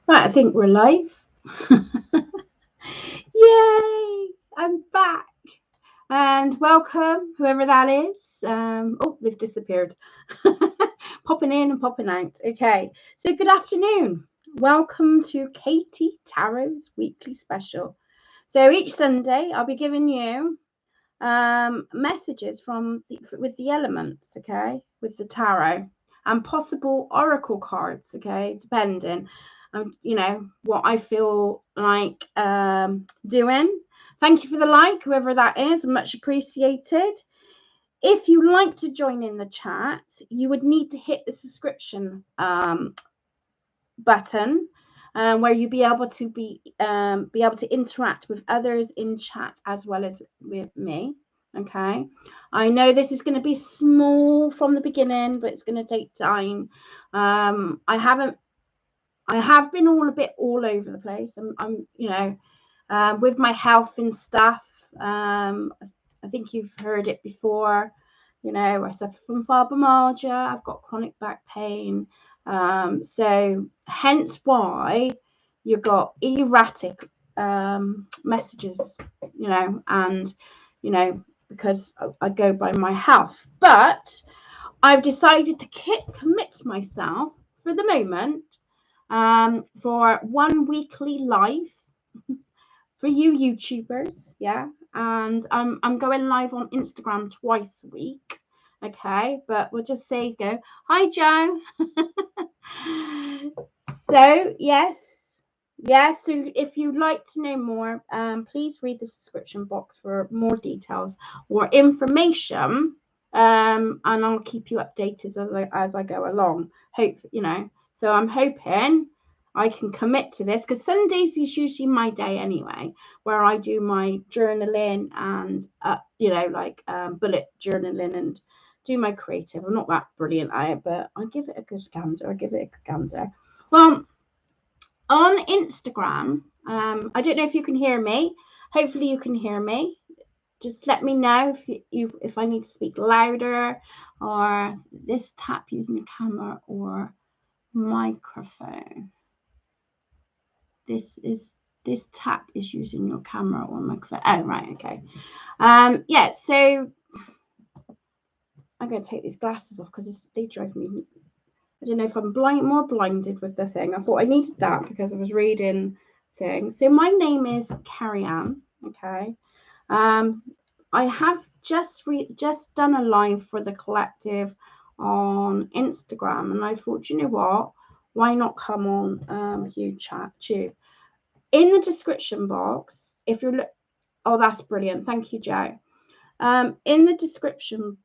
Right, I think we're live. Yay! I'm back. And welcome, whoever that is. Oh, they've disappeared. Popping in and popping out. Okay, so good afternoon. Welcome to Katie Tarot's weekly special. So each Sunday, I'll be giving you messages with the elements, okay, with the tarot, and possible oracle cards, okay, depending what I feel like doing. Thank you for the like, whoever that is, much appreciated. If you like to join in the chat, you would need to hit the subscription button, where you'll be able to interact with others in chat as well as with me. Okay, I know this is going to be small from the beginning, but it's going to take time. I have been all over the place. I'm with my health and stuff. I think you've heard it before. I suffer from fibromyalgia. I've got chronic back pain. So hence why you've got erratic messages, and because I go by my health. But I've decided to commit myself for the moment, for one weekly live for you YouTubers, yeah. And I'm going live on Instagram twice a week. Okay, but we'll just say go. Hi, Joe. So yes. So if you'd like to know more, please read the description box for more details or information. And I'll keep you updated as I go along. So I'm hoping I can commit to this, because Sundays is usually my day anyway, where I do my journaling and bullet journaling and do my creative. I'm not that brilliant at it, but I give it a good gander. Well, on Instagram, I don't know if you can hear me. Hopefully you can hear me. Just let me know if I need to speak louder, or this tap using the camera or microphone. This tap is using your camera or microphone. Oh, right, okay. Yeah, so I'm going to take these glasses off because they drive me. I don't know if I'm more blinded with the thing. I thought I needed that because I was reading things. So my name is Carrie Ann. Okay. I have just done a live for the collective on Instagram, and I thought, you know what? Why not come on YouTube? In the description box, if you're oh, that's brilliant. Thank you, Joe. In the description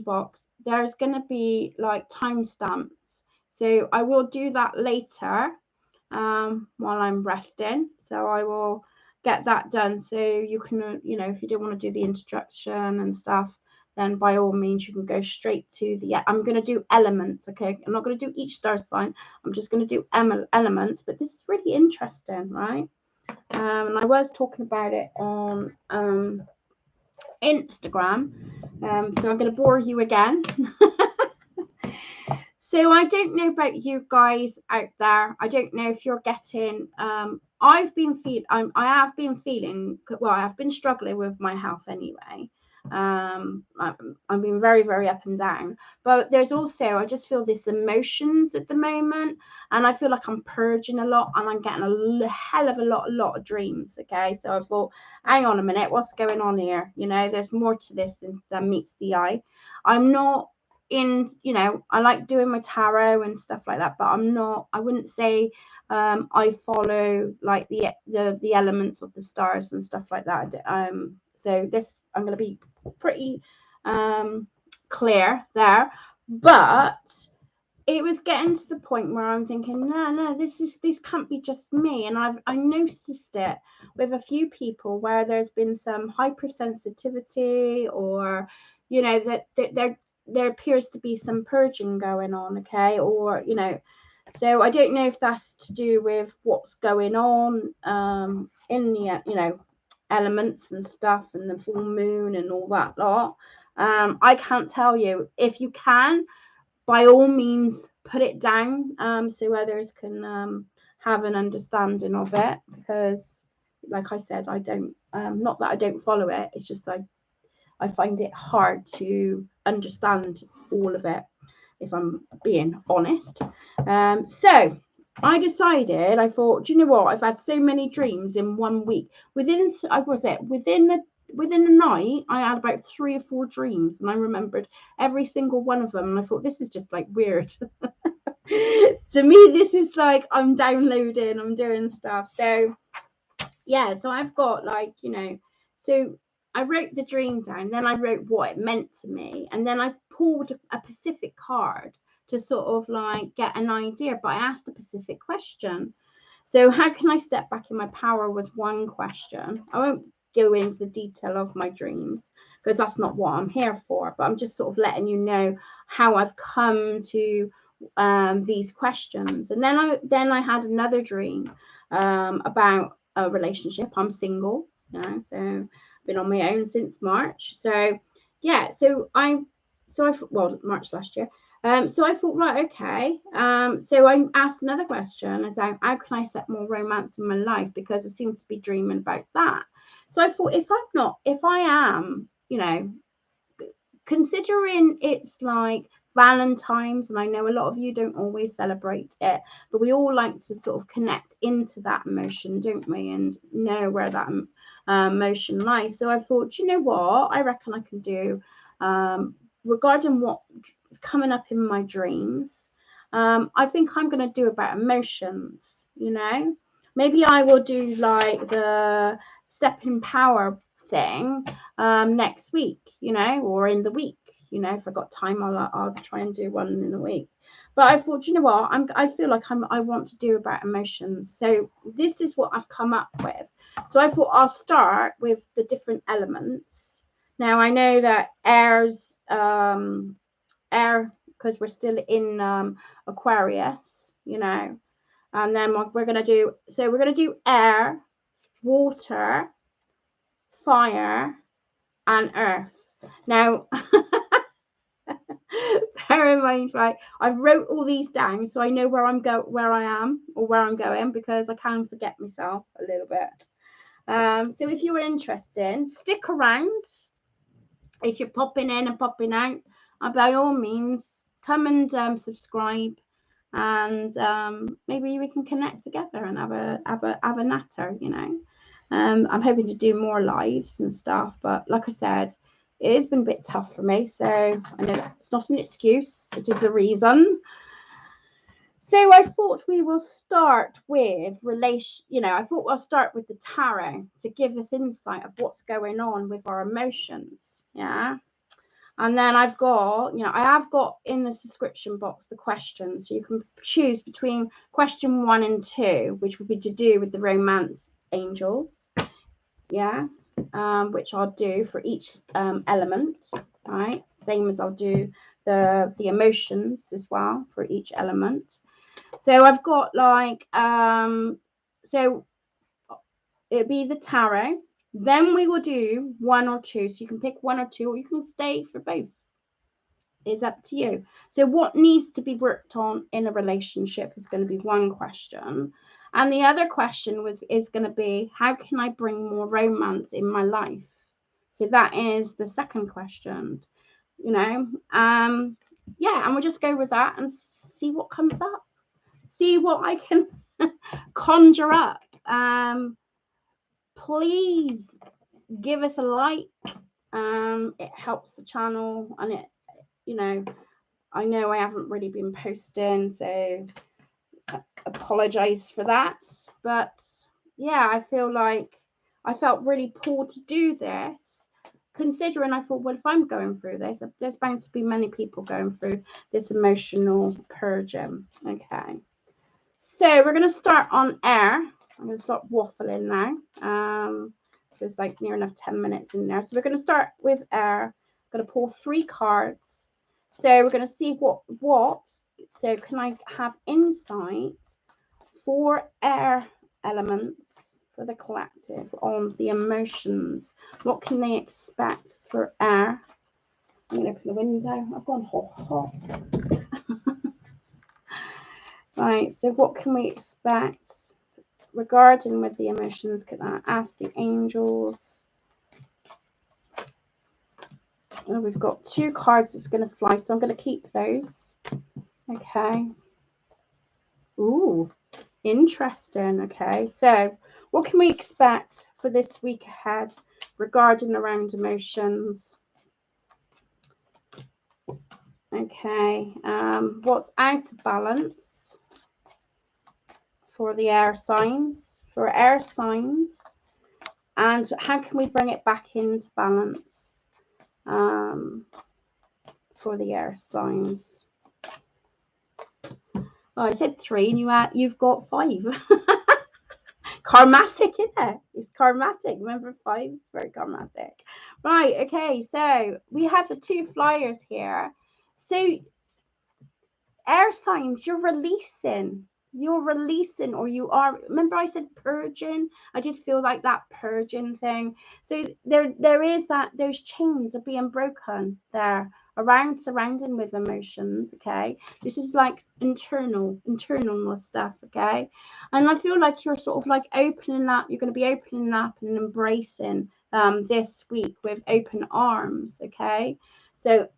box, there's going to be like timestamps. So I will do that later while I'm resting. So I will get that done. So you can, if you don't want to do the introduction and stuff, then by all means you can go straight to I'm going to do elements. Okay, I'm not going to do each star sign. I'm just going to do elements. But this is really interesting, right? And I was talking about it on Instagram. So I'm going to bore you again. So I don't know about you guys out there. I don't know if you're getting. I have been feeling. Well, I've been struggling with my health anyway. I've been very, very up and down. But there's also, I just feel this emotions at the moment, and I feel like I'm purging a lot, and I'm getting a hell of a lot of dreams. Okay, so I thought, hang on a minute, what's going on here? There's more to this than meets the eye. I'm not I like doing my tarot and stuff like that, but I wouldn't say I follow like the elements of the stars and stuff like that. So this, I'm going to be pretty clear there, but it was getting to the point where I'm thinking, no, this can't be just me. And I noticed it with a few people where there's been some hypersensitivity, or that there appears to be some purging going on. Okay, or so I don't know if that's to do with what's going on in the elements and stuff, and the full moon and all that lot. I can't tell you. If you can, by all means put it down so others can have an understanding of it, because like I said, I don't not that I don't follow it, it's just I find it hard to understand all of it, if I'm being honest. So I decided, I thought, do you know what? I've had so many dreams in 1 week. Within a night, I had about 3 or 4 dreams, and I remembered every single one of them. And I thought, this is just like weird. To me, this is like I'm downloading, I'm doing stuff. So yeah, so I've got like, so I wrote the dream down, then I wrote what it meant to me, and then I pulled a specific card to sort of like get an idea, but I asked a specific question. So how can I step back in my power was one question. I won't go into the detail of my dreams because that's not what I'm here for, but I'm just sort of letting you know how I've come to these questions. And then I had another dream about a relationship. I'm single, so I've been on my own since March. So yeah, well, March last year. So I thought, right, okay. So I asked another question, as how can I set more romance in my life, because I seem to be dreaming about that. So I thought, if I am, considering it's like Valentine's, and I know a lot of you don't always celebrate it, but we all like to sort of connect into that emotion, don't we, and know where that emotion lies. So I thought, you know what, I reckon I can do regarding what is coming up in my dreams. I think I'm going to do about emotions. Maybe I will do like the step in power thing next week, or in the week. If I've got time, I'll try and do one in a week. But I thought, you know what, I feel like I want to do about emotions. So this is what I've come up with. So I thought I'll start with the different elements. Now I know that air, because we're still in Aquarius, and then we're going to do air, water, fire, and earth. Now bear in mind, right, I've wrote all these down so I know where I am or where I'm going, because I can forget myself a little bit. So if you were interested, stick around. If you're popping in and popping out, by all means come and subscribe, and maybe we can connect together and have a natter. I'm hoping to do more lives and stuff, but like I said, it has been a bit tough for me, so I know it's not an excuse, it is the reason. So I thought we will start with I thought we'll start with the tarot to give us insight of what's going on with our emotions. Yeah. And then I have got in the description box the questions, so you can choose between question 1 and 2, which would be to do with the romance angels. Yeah. Which I'll do for each element, right? Same as I'll do the emotions as well for each element. So I've got like so it'll be the tarot. Then we will do 1 or 2. So you can pick 1 or 2, or you can stay for both. It's up to you. So what needs to be worked on in a relationship is going to be one question. And the other question is going to be, how can I bring more romance in my life? So that is the second question, yeah, and we'll just go with that and see what comes up. See what I can conjure up. Please give us a like. It helps the channel, and it, I know I haven't really been posting, so apologize for that. But yeah, I feel like I felt really poor to do this, considering I thought, well, if I'm going through this, there's bound to be many people going through this emotional purging. Okay, so we're going to start on air. I'm going to stop waffling now. So it's like near enough 10 minutes in there. So we're going to start with air. I'm going to pull 3 cards. So we're going to see what. So can I have insight for air elements for the collective on the emotions? What can they expect for air? I'm going to open the window. I've gone hot. Right, so what can we expect regarding with the emotions? Can I ask the angels? Oh, we've got 2 cards that's going to fly, so I'm going to keep those. Okay. Ooh, interesting. Okay, so what can we expect for this week ahead regarding around emotions? Okay, what's out of balance for the air signs? For air signs, and how can we bring it back into balance for the air signs? Oh, I said 3, and you've got 5. Karmatic, isn't it? It's karmatic. Remember 5? It's very karmatic. Right, okay, so we have the 2 flyers here. So air signs, you're releasing, or you are, remember I said purging? I did feel like that purging thing. So there is that, those chains are being broken there around surrounding with emotions. Okay, this is like internal stuff. Okay, and I feel like you're sort of like opening up, you're going to be opening up and embracing this week with open arms. Okay, so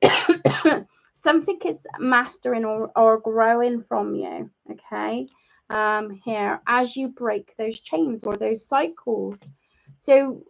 something is mastering or growing from you. Okay, here as you break those chains or those cycles. So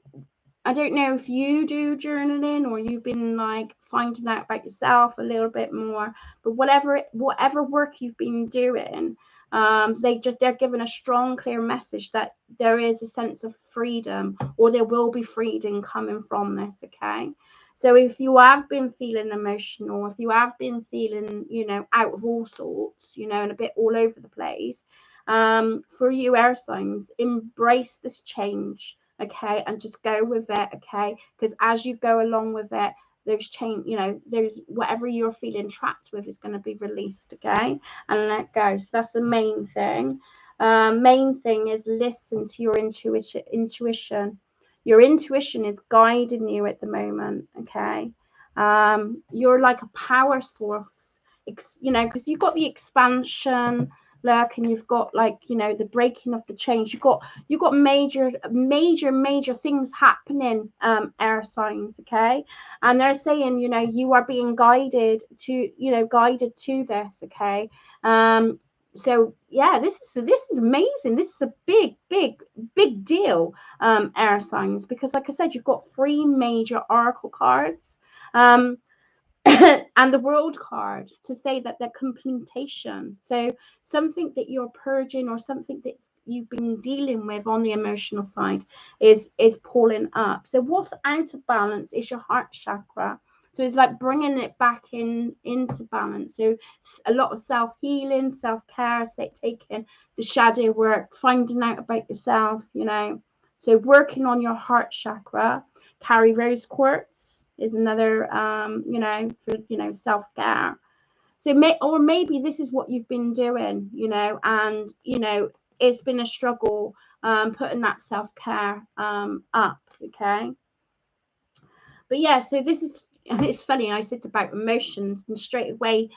I don't know if you do journaling or you've been like finding out about yourself a little bit more, but whatever work you've been doing, they're given a strong, clear message that there is a sense of freedom, or there will be freedom coming from this. Okay, so if you have been feeling emotional, if you have been feeling, out of all sorts, and a bit all over the place, for you air signs, embrace this change. Okay, and just go with it. Okay, because as you go along with it, those change, those whatever you're feeling trapped with is going to be released. Okay, and let go. So that's the main thing. Main thing is listen to your intuition. Your intuition is guiding you at the moment. Okay, you're like a power source, because you've got the expansion, look, and you've got, like, the breaking of the chains. You've got major things happening, air signs. Okay, and they're saying, you are being guided to this. Okay, so yeah, this is amazing. This is a big deal, air signs, because like I said, you've got 3 major oracle cards, and the world card to say that they're completion. So something that you're purging, or something that you've been dealing with on the emotional side, is pulling up. So what's out of balance is your heart chakra. So it's like bringing it back into balance. So a lot of self-healing, self-care, taking the shadow work, finding out about yourself. So working on your heart chakra. Carry rose quartz is another, for, self-care. So maybe this is what you've been doing, and, it's been a struggle, putting that self-care, up. Okay. But yeah, so this is, and it's funny, I said about emotions, and straight away,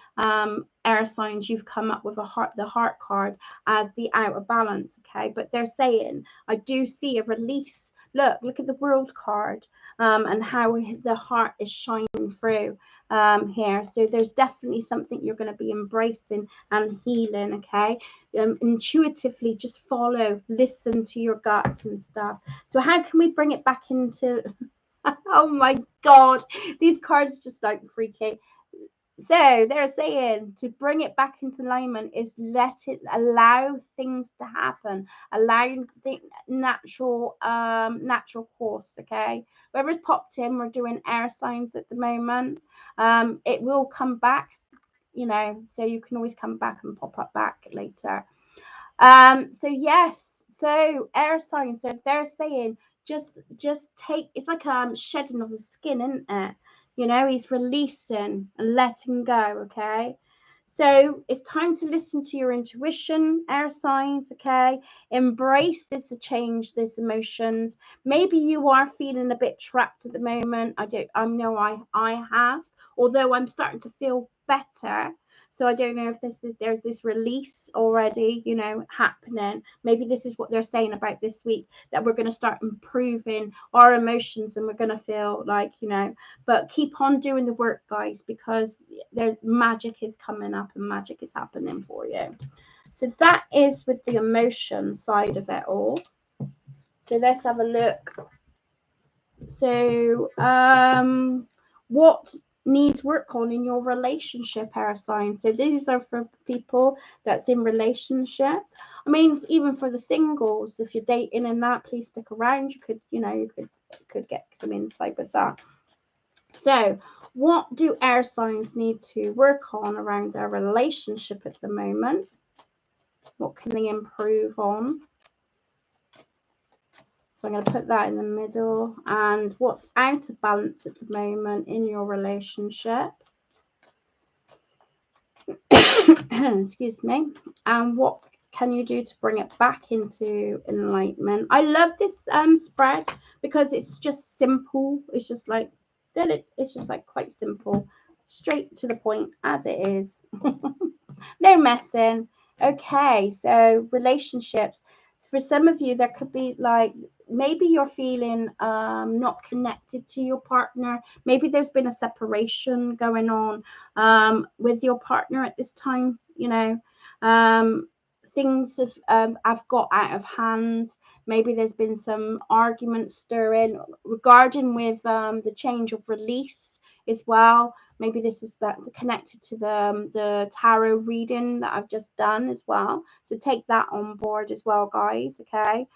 air signs, you've come up with the heart card as the out of balance. Okay, but they're saying, I do see a release. Look at the world card, and how the heart is shining through, here. So there's definitely something you're going to be embracing and healing. Okay, intuitively, just listen to your gut and stuff. So how can we bring it back into oh my god, these cards just like freaky. So they're saying to bring it back into alignment is allow things to happen, allow the natural course. Okay, whoever's popped in, we're doing air signs at the moment. It will come back, so you can always come back and pop up back later. So yes, so air signs, so they're saying just take, it's like shedding of the skin, isn't it? He's releasing and letting go. Okay. So it's time to listen to your intuition, air signs. Okay. Embrace this change, this emotions. Maybe you are feeling a bit trapped at the moment. I know I have, although I'm starting to feel better. So I don't know if there's this release already, you know, happening. Maybe this is what they're saying about this week, that we're going to start improving our emotions and we're going to feel like, you know, but keep on doing the work, guys, because there's magic is coming up and magic is happening for you. So that is with the emotion side of it all. So let's have a look. So what needs work on in your relationship, air signs? So these are for people that's in relationships. I mean, even for the singles, if you're dating and that, please stick around. You could, you know, you could get some insight with that. So what do air signs need to work on around their relationship at the moment? What can they improve on? So I'm going to put that in the middle. And what's out of balance at the moment in your relationship? Excuse me. And what can you do to bring it back into enlightenment? I love this spread because it's just simple. It's just like, it's just like quite simple, straight to the point as it is. No messing. Okay, so relationships. For some of you, there could be like, maybe you're feeling not connected to your partner. Maybe there's been a separation going on with your partner at this time. You know, things have got out of hand. Maybe there's been some arguments stirring regarding with the change of release as well. Maybe this is that connected to the tarot reading that I've just done as well. So take that on board as well, guys. Okay.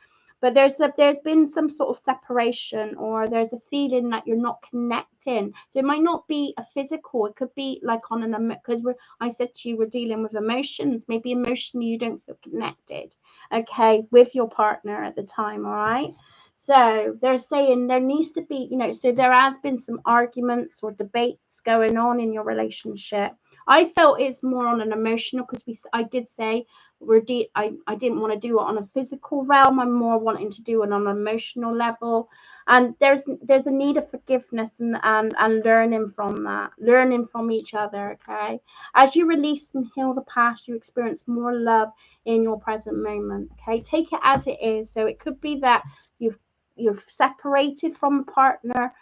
But there's been some sort of separation, or there's a feeling that you're not connecting. So it might not be a physical. It could be like on an, because I said to you, we're dealing with emotions. Maybe emotionally you don't feel connected, okay, with your partner at the time. All right. So they're saying there needs to be, you know, so there has been some arguments or debates going on in your relationship. I felt it's more on an emotional, because I did say I didn't want to do it on a physical realm. I'm more wanting to do it on an emotional level. And there's a need of forgiveness and learning from that, learning from each other. Okay. As you release and heal the past, you experience more love in your present moment. Okay. Take it as it is. So it could be that you've separated from a partner,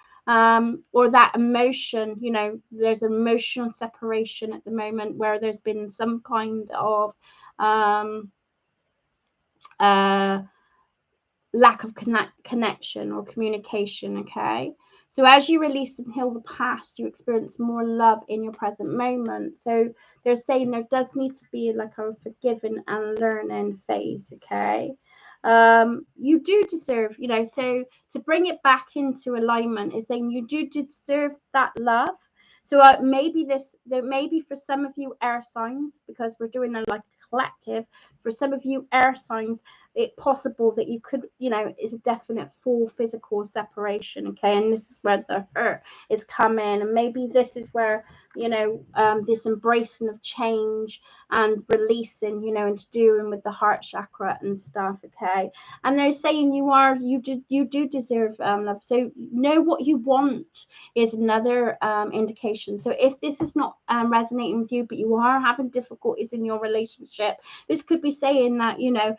or that emotion, you know, there's an emotional separation at the moment where there's been some kind of lack of connection or communication. Okay. So as you release and heal the past, you experience more love in your present moment. So they're saying there does need to be like a forgiving and learning phase. Okay. You do deserve, you know, so to bring it back into alignment is saying you do deserve that love. So maybe for some of you air signs, because we're doing a like collective, for some of you air signs, it's possible that you could, you know, it's a definite full physical separation. Okay. And this is where the hurt is coming, and maybe this is where, you know, this embracing of change and releasing, you know, and doing with the heart chakra and stuff. Okay. And they're saying you do deserve love. So know what you want is another indication. So if this is not resonating with you, but you are having difficulties in your relationship, this could be saying that, you know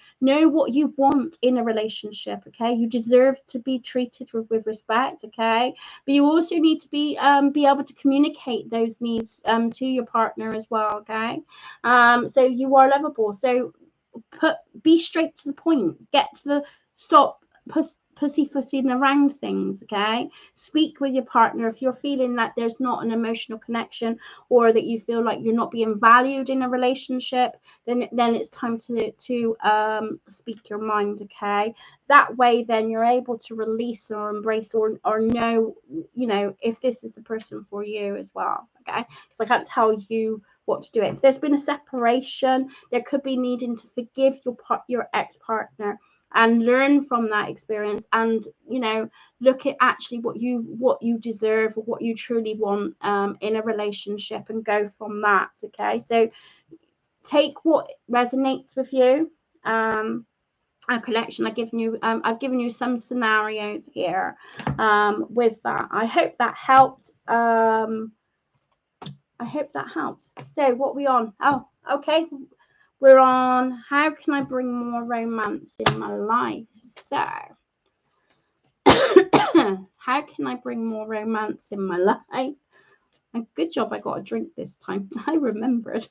what you want in a relationship. Okay. You deserve to be treated with respect. Okay. But you also need to be able to communicate those needs to your partner as well. Okay. So you are lovable. So be straight to the point. Get to the stop pussyfooting around things. Okay. Speak with your partner if you're feeling that there's not an emotional connection, or that you feel like you're not being valued in a relationship. Then it's time to speak your mind. Okay. That way then you're able to release or embrace or know, you know, if this is the person for you as well. Okay. Because I can't tell you what to do. If there's been a separation, there could be needing to forgive your ex-partner and learn from that experience, and, you know, look at actually what you deserve or what you truly want in a relationship, and go from that. Okay. So take what resonates with you. A collection. I've given you some scenarios here with that. I hope that helped. I hope that helps. So what are we on? Oh, okay. We're on how can I bring more romance in my life? So how can I bring more romance in my life? And good job I got a drink this time. I remembered.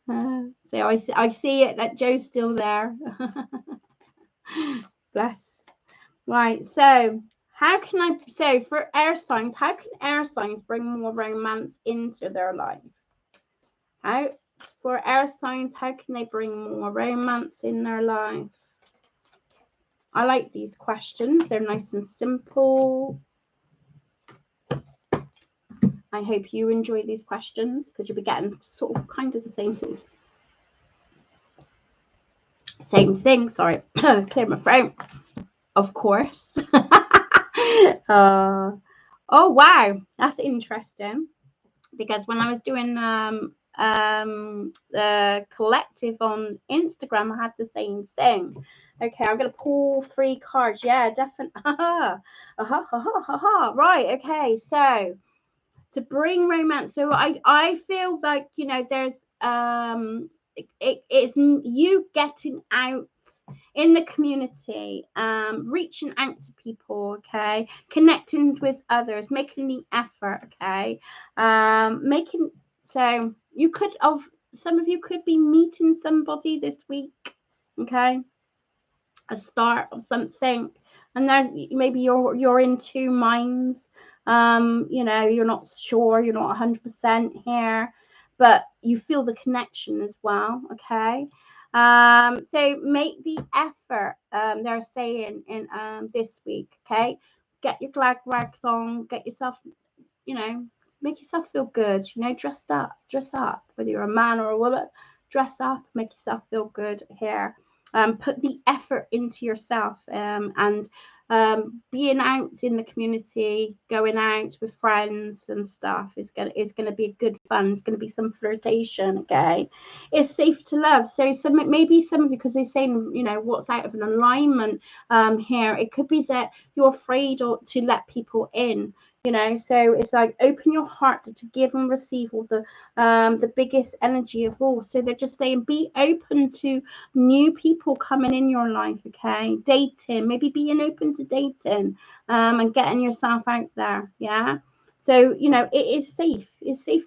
So I see it that Joe's still there. Bless. Right, so for air signs, how can air signs bring more romance into their life? For air signs, how can they bring more romance in their life? I like these questions. They're nice and simple. I hope you enjoy these questions because you'll be getting sort of kind of the same thing. Sorry, clear my throat. Of course. Oh wow, that's interesting. Because when I was doing the collective on Instagram, I had the same thing. Okay, I'm gonna pull 3 cards. Yeah, definitely. Right. Okay. So to bring romance. So I feel like, you know, there's it's you getting out in the community, reaching out to people, okay, connecting with others, making the effort, okay, making, so you could of some of you could be meeting somebody this week, okay, a start of something, and there's maybe you're in 2 minds, you know, you're not sure, you're not 100% here, but you feel the connection as well, okay. So make the effort, they're saying in this week, okay, get your glad rags on, get yourself, you know, make yourself feel good, you know, dress up, whether you're a man or a woman, dress up, make yourself feel good here. Put the effort into yourself, and being out in the community, going out with friends and stuff is gonna be a good fun. It's gonna be some flirtation, okay. It's safe to love. So maybe some of you, because they're saying, you know, what's out of an alignment here, it could be that you're afraid to let people in, you know, so it's like open your heart to give and receive all the biggest energy of all. So they're just saying be open to new people coming in your life, okay, dating, maybe being open to dating, and getting yourself out there, yeah. So, you know, it's safe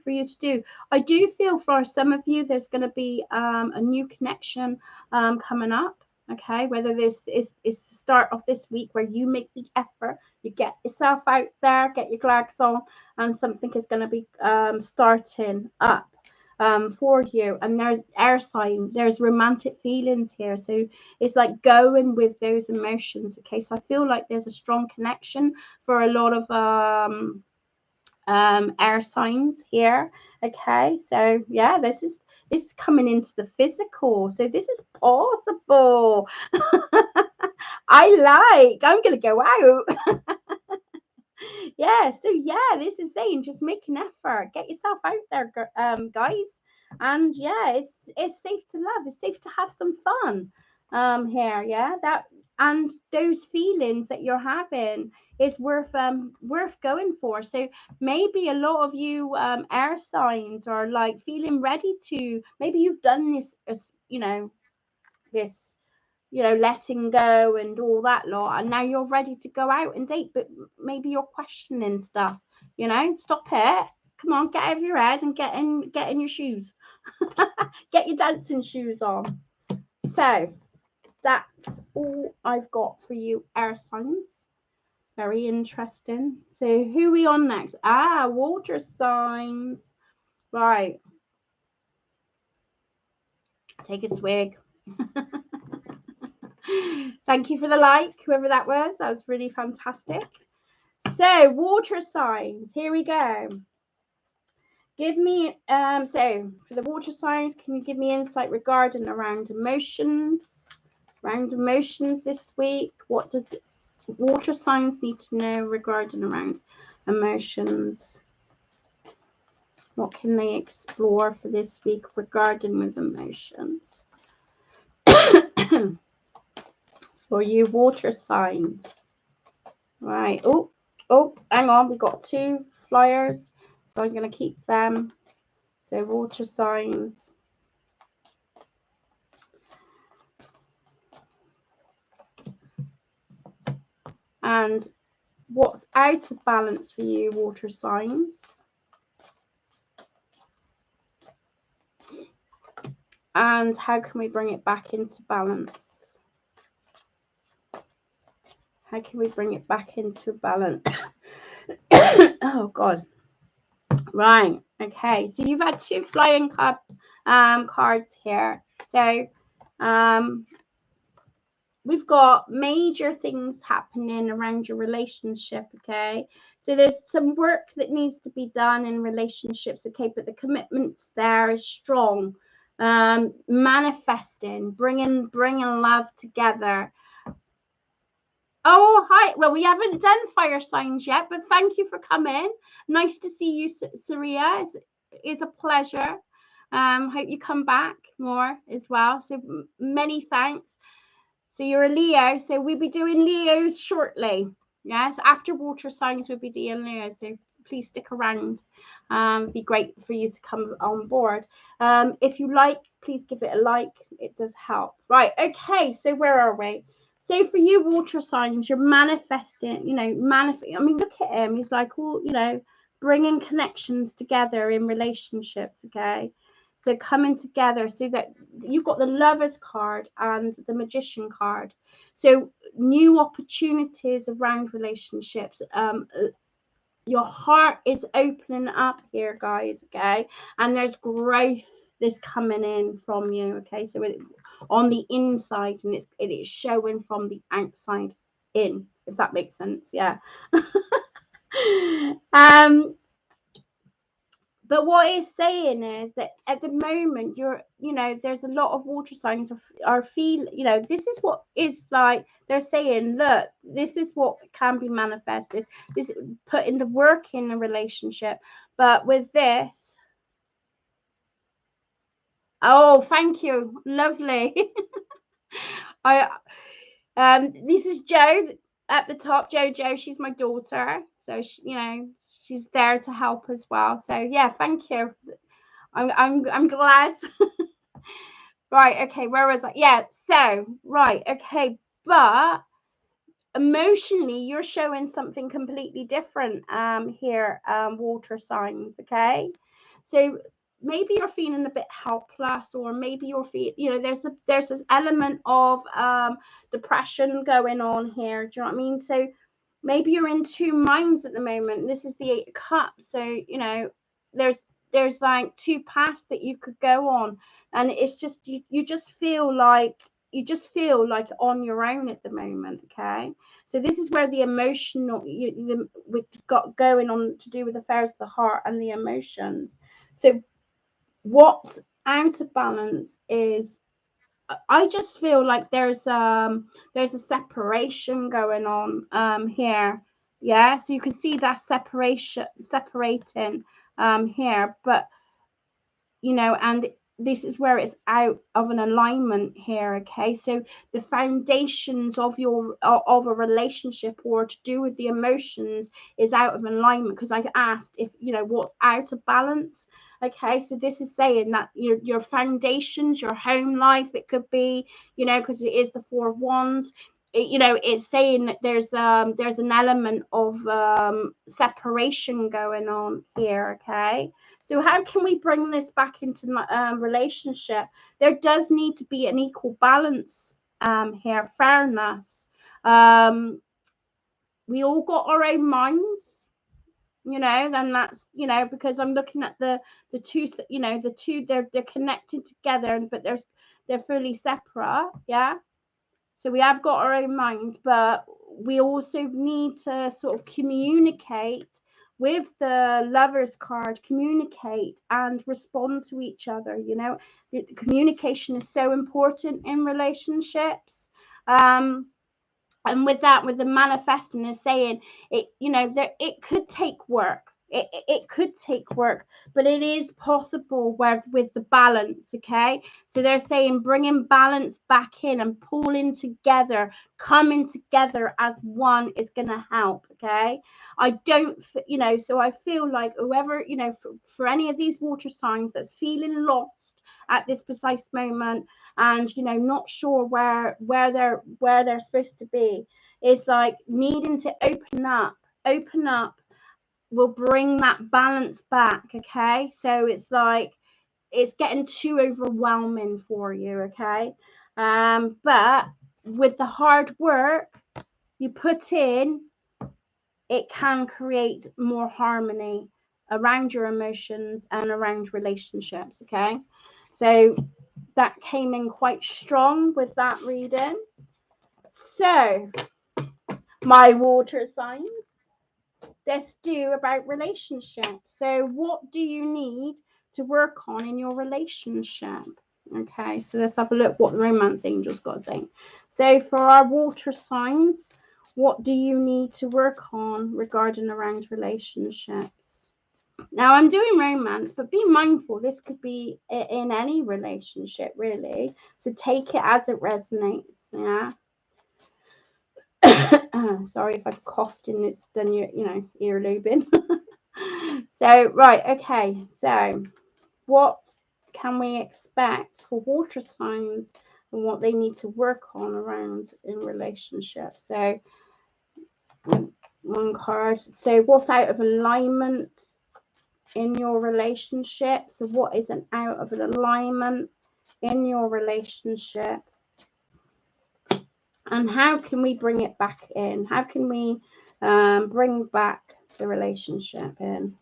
for you to do. I do feel for some of you there's going to be a new connection coming up, okay, whether this is the start of this week where you make the effort, you get yourself out there, get your glags on, and something is going to be starting up for you. And there's air sign, there's romantic feelings here, so it's like going with those emotions, okay. So I feel like there's a strong connection for a lot of air signs here, okay. So yeah, this is coming into the physical, so this is possible. I'm gonna go out. Yeah, so yeah, this is saying just make an effort, get yourself out there, guys, and yeah, it's safe to love, it's safe to have some fun here, yeah, that, and those feelings that you're having is worth going for. So maybe a lot of you air signs are like feeling ready to, maybe you've done this, you know, this, you know, letting go and all that lot, and now you're ready to go out and date, but maybe you're questioning stuff, you know. Stop it, come on, get out of your head and get in your shoes. Get your dancing shoes on. So that's all I've got for you, air signs. Very interesting. So who are we on next? Water signs. Right, take a swig. Thank you for the like, whoever that was really fantastic. So water signs, here we go. Give me so for the water signs, can you give me insight regarding around emotions this week? What does water signs need to know regarding around emotions? What can they explore for this week regarding with emotions? For you water signs. Right. Oh, hang on. We got 2 flyers. So I'm going to keep them. So water signs. And what's out of balance for you, water signs? And how can we bring it back into balance? How can we bring it back into balance? Oh, God. Right. Okay. So you've had 2 flying cards here. So we've got major things happening around your relationship. Okay. So there's some work that needs to be done in relationships. Okay. But the commitment there is strong. Manifesting, bringing love together. Oh, hi. Well, we haven't done fire signs yet, but thank you for coming. Nice to see you, Saria. It's a pleasure. Hope you come back more as well. So many thanks. So you're a Leo. So we'll be doing Leos shortly. Yes, after water signs, we'll be doing Leos. So please stick around. It'd be great for you to come on board. If you like, please give it a like. It does help. Right. Okay. So where are we? So for you, water signs, you're manifesting, I mean, look at him. He's like, all, bringing connections together in relationships, okay? So coming together so that you've got the Lover's card and the Magician card. So new opportunities around relationships. Your heart is opening up here, guys, okay? And there's growth that's coming in from you, okay? So on the inside, and it is showing from the outside in, if that makes sense. Yeah. But what it's saying is that at the moment there's a lot of water signs are feel, this is what is like, they're saying, look, this is what can be manifested, this putting the work in a relationship. But with this, oh, thank you, lovely. This is Joe at the top. Jojo, she's my daughter, so she's there to help as well. So yeah, thank you. I'm glad. Right, okay, where was I? Yeah, so right, okay, but emotionally you're showing something completely different here, water signs, okay? So maybe you're feeling a bit helpless, or maybe you're feeling, there's this element of depression going on here. Do you know what I mean? So maybe you're in 2 minds at the moment. This is the 8 of Cups, so there's like 2 paths that you could go on, and it's just you just feel like on your own at the moment, okay? So this is where the emotional we've got going on to do with affairs of the heart and the emotions. So what's out of balance is, I just feel like there's a separation going on here. Yeah, so you can see that separating here, but and this is where it's out of an alignment here, okay? So the foundations of a relationship, or to do with the emotions, is out of alignment, because I asked if what's out of balance. Okay, so this is saying that your foundations, your home life, it could be, because it is the 4 of Wands. It's saying that there's an element of separation going on here, okay? So how can we bring this back into relationship? There does need to be an equal balance here, fairness. We all got our own minds, then that's, because I'm looking at the 2, the 2, they're connected together, but they're fully separate, yeah? So we have got our own minds, but we also need to sort of communicate with the Lover's card, communicate and respond to each other. The communication is so important in relationships. And with that, with the manifesting, is saying it, it could take work. It could take work, but it is possible with the balance. Okay, so they're saying bringing balance back in and pulling together, coming together as one is going to help. Okay, I don't, so I feel like whoever, for any of these water signs that's feeling lost at this precise moment, and not sure where they're supposed to be, is like needing to open up will bring that balance back. Okay, so it's like it's getting too overwhelming for you. Okay, but with the hard work you put in, it can create more harmony around your emotions and around relationships. Okay, so that came in quite strong with that reading. So my water signs, let's do about relationships. So what do you need to work on in your relationship? Okay, so let's have a look what the romance angels got to say. So for our water signs, what do you need to work on regarding around relationships? Now I'm doing romance, but be mindful, this could be in any relationship really, so take it as it resonates. Yeah. Sorry if I've coughed and it's done your, earlobing. So, right, okay. So, what can we expect for water signs and what they need to work on around in relationships? So, one card. So, what's out of alignment in your relationship? So, what is an out of an alignment in your relationship? And how can we bring it back in? How can we bring back the relationship in?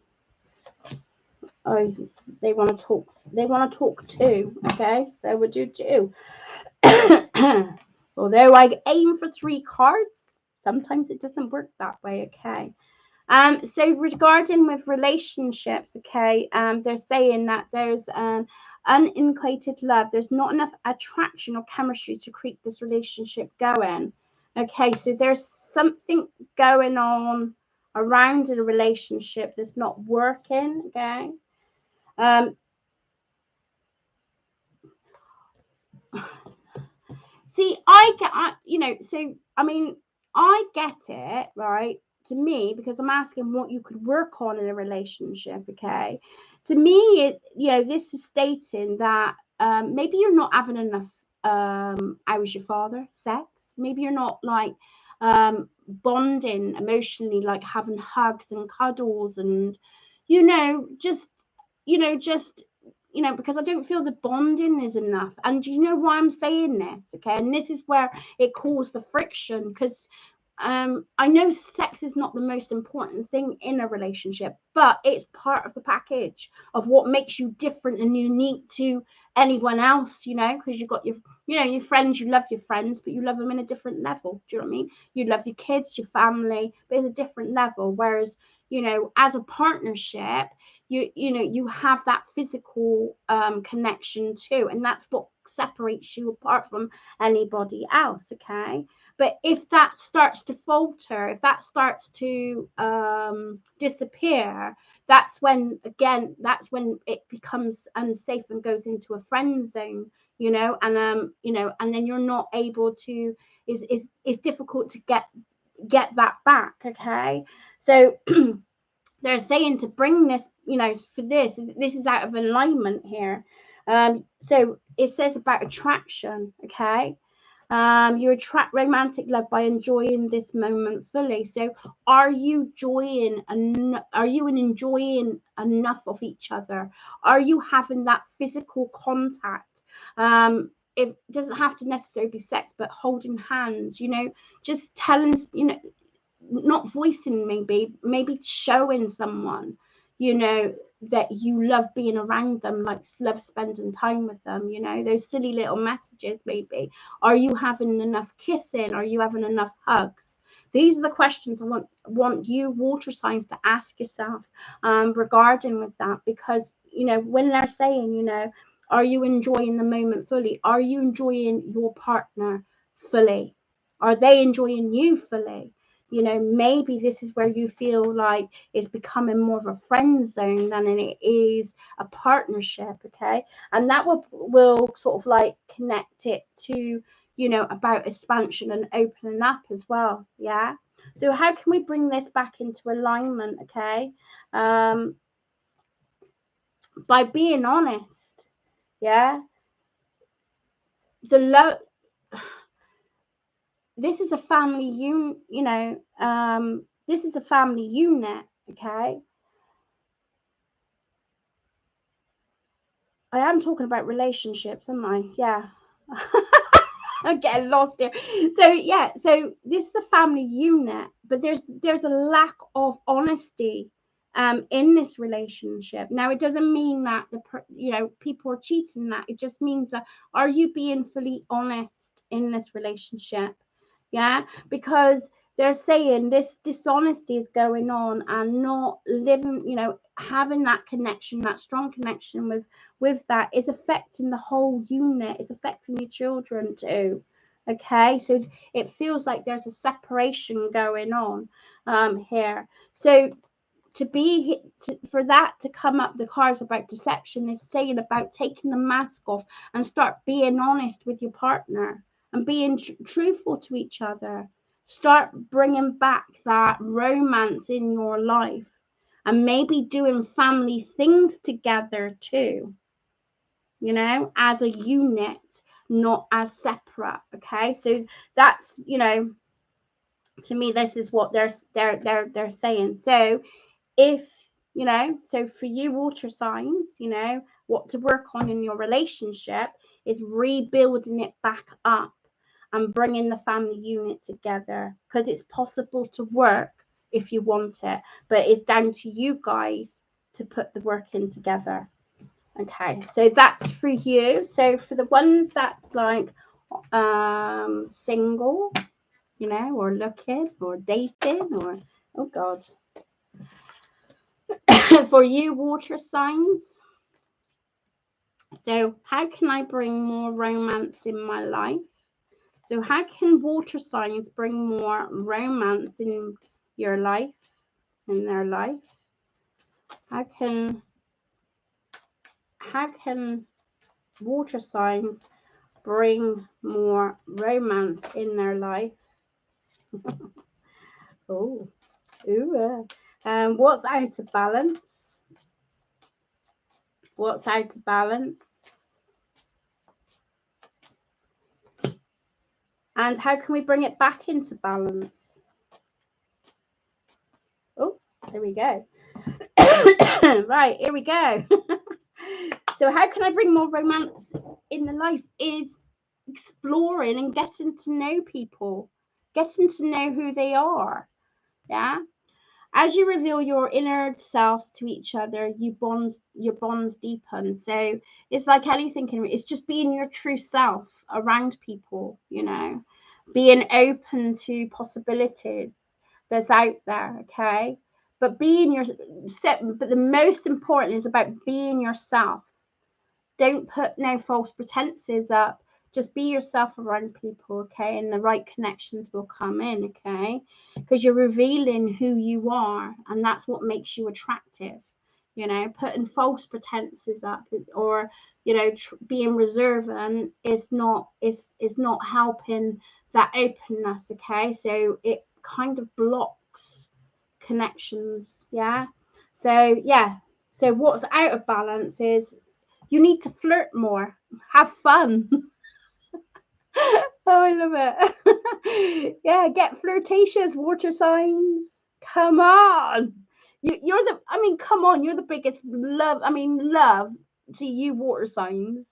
Oh, they want to talk. They want to talk too. Okay, so we'll do two. Although I aim for 3 cards, sometimes it doesn't work that way. Okay. So regarding with relationships, okay, they're saying that there's uninitiated love. There's not enough attraction or chemistry to keep this relationship going. Okay, so there's something going on around in a relationship that's not working. Okay. See, I get it, right? To me, because I'm asking what you could work on in a relationship, okay? To me, this is stating that maybe you're not having enough, how is your father, sex? Maybe you're not like bonding emotionally, like having hugs and cuddles and, just, because I don't feel the bonding is enough. And you know why I'm saying this, okay? And this is where it caused the friction, because I know sex is not the most important thing in a relationship, but it's part of the package of what makes you different and unique to anyone else, because you've got your friends, you love your friends, but you love them in a different level. Do you know what I mean? You love your kids, your family, but it's a different level. Whereas, as a partnership, you have that physical connection too, and that's what separates you apart from anybody else. Okay, but if that starts to falter, if that starts to disappear, that's when it becomes unsafe and goes into a friend zone, and then you're not able to, it's difficult to get that back. Okay, so they're saying to bring this, for this is out of alignment here. So it says about attraction. Okay, you attract romantic love by enjoying this moment fully. So are you enjoying enough of each other? Are you having that physical contact? It doesn't have to necessarily be sex, but holding hands, just telling, not voicing, maybe showing someone, that you love being around them, like love spending time with them, those silly little messages. Maybe, are you having enough kissing? Are you having enough hugs? These are the questions I want you water signs to ask yourself regarding with that, because when they're saying, are you enjoying the moment fully? Are you enjoying your partner fully? Are they enjoying you fully? you know, maybe this is where you feel like it's becoming more of a friend zone than it is a partnership. Okay, and that will sort of like connect it to, you know, about expansion and opening up as well. Yeah, so how can we bring this back into alignment? Okay, by being honest. Yeah, the love, this is a family this is a family unit. Okay, I am talking about relationships, am I? Yeah. I'm getting lost here. So yeah, so this is a family unit, but there's a lack of honesty in this relationship. Now, it doesn't mean that people are cheating. That it just means that, are you being fully honest in this relationship? Yeah, because they're saying this dishonesty is going on and not living, you know, having that connection, that strong connection with that is affecting the whole unit, is affecting your children too. Okay, so it feels like there's a separation going on here. So for that to come up, the cards about deception is saying about taking the mask off and start being honest with your partner and being truthful to each other. Start bringing back that romance in your life and maybe doing family things together too, you know, as a unit, not as separate. Okay, so that's, you know, to me, this is what they're saying. So if, you know, so for you water signs, you know, what to work on in your relationship is rebuilding it back up and bringing the family unit together, because it's possible to work if you want it, but it's down to you guys to put the work in together. Okay, so that's for you. So for the ones that's like single, you know, or looking or dating, or oh god, for you water signs, so how can I bring more romance in my life? So how can water signs bring more romance in your life, in their life? How can water signs bring more romance in their life? Oh, ooh, what's out of balance? What's out of balance? And how can we bring it back into balance? Oh, there we go. Right, here we go. So how can I bring more romance in the life is exploring and getting to know people, getting to know who they are. Yeah. As you reveal your inner selves to each other, your bonds deepen. So it's like anything, it's just being your true self around people, you know, being open to possibilities that's out there. Okay, but but the most important is about being yourself. Don't put no false pretenses up. Just be yourself around people, okay? And the right connections will come in, okay? Because you're revealing who you are, and that's what makes you attractive. You know, putting false pretenses up, or you know, being reserving is not helping that openness, okay? So it kind of blocks connections, yeah. So yeah. So what's out of balance is you need to flirt more, have fun. Oh, I love it. Yeah, get flirtatious, water signs. Come on. You're the, I mean, come on, you're the biggest love. I mean, love to you, water signs.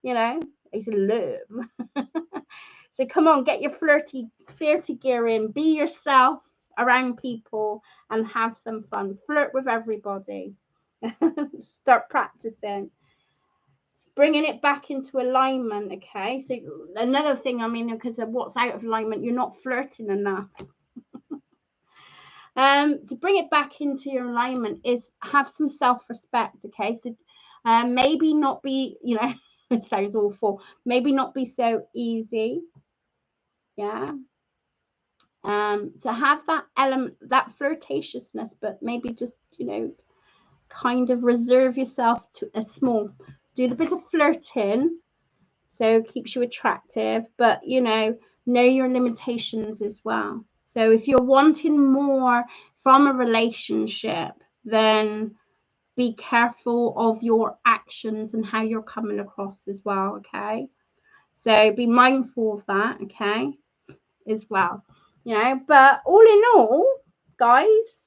You know, it's love. So come on, get your flirty gear in. Be yourself around people and have some fun. Flirt with everybody. Start practicing. Bringing it back into alignment. Okay, so another thing, I mean, because of what's out of alignment, you're not flirting enough. To bring it back into your alignment is have some self-respect. Okay, so maybe not be, you know, it sounds awful, maybe not be so easy. Yeah, So have that element, that flirtatiousness, but maybe just, kind of reserve yourself to a small, do the bit of flirting, so it keeps you attractive, but know your limitations as well. So if you're wanting more from a relationship, then be careful of your actions and how you're coming across as well. Okay, so be mindful of that. Okay, as well. But all in all, guys,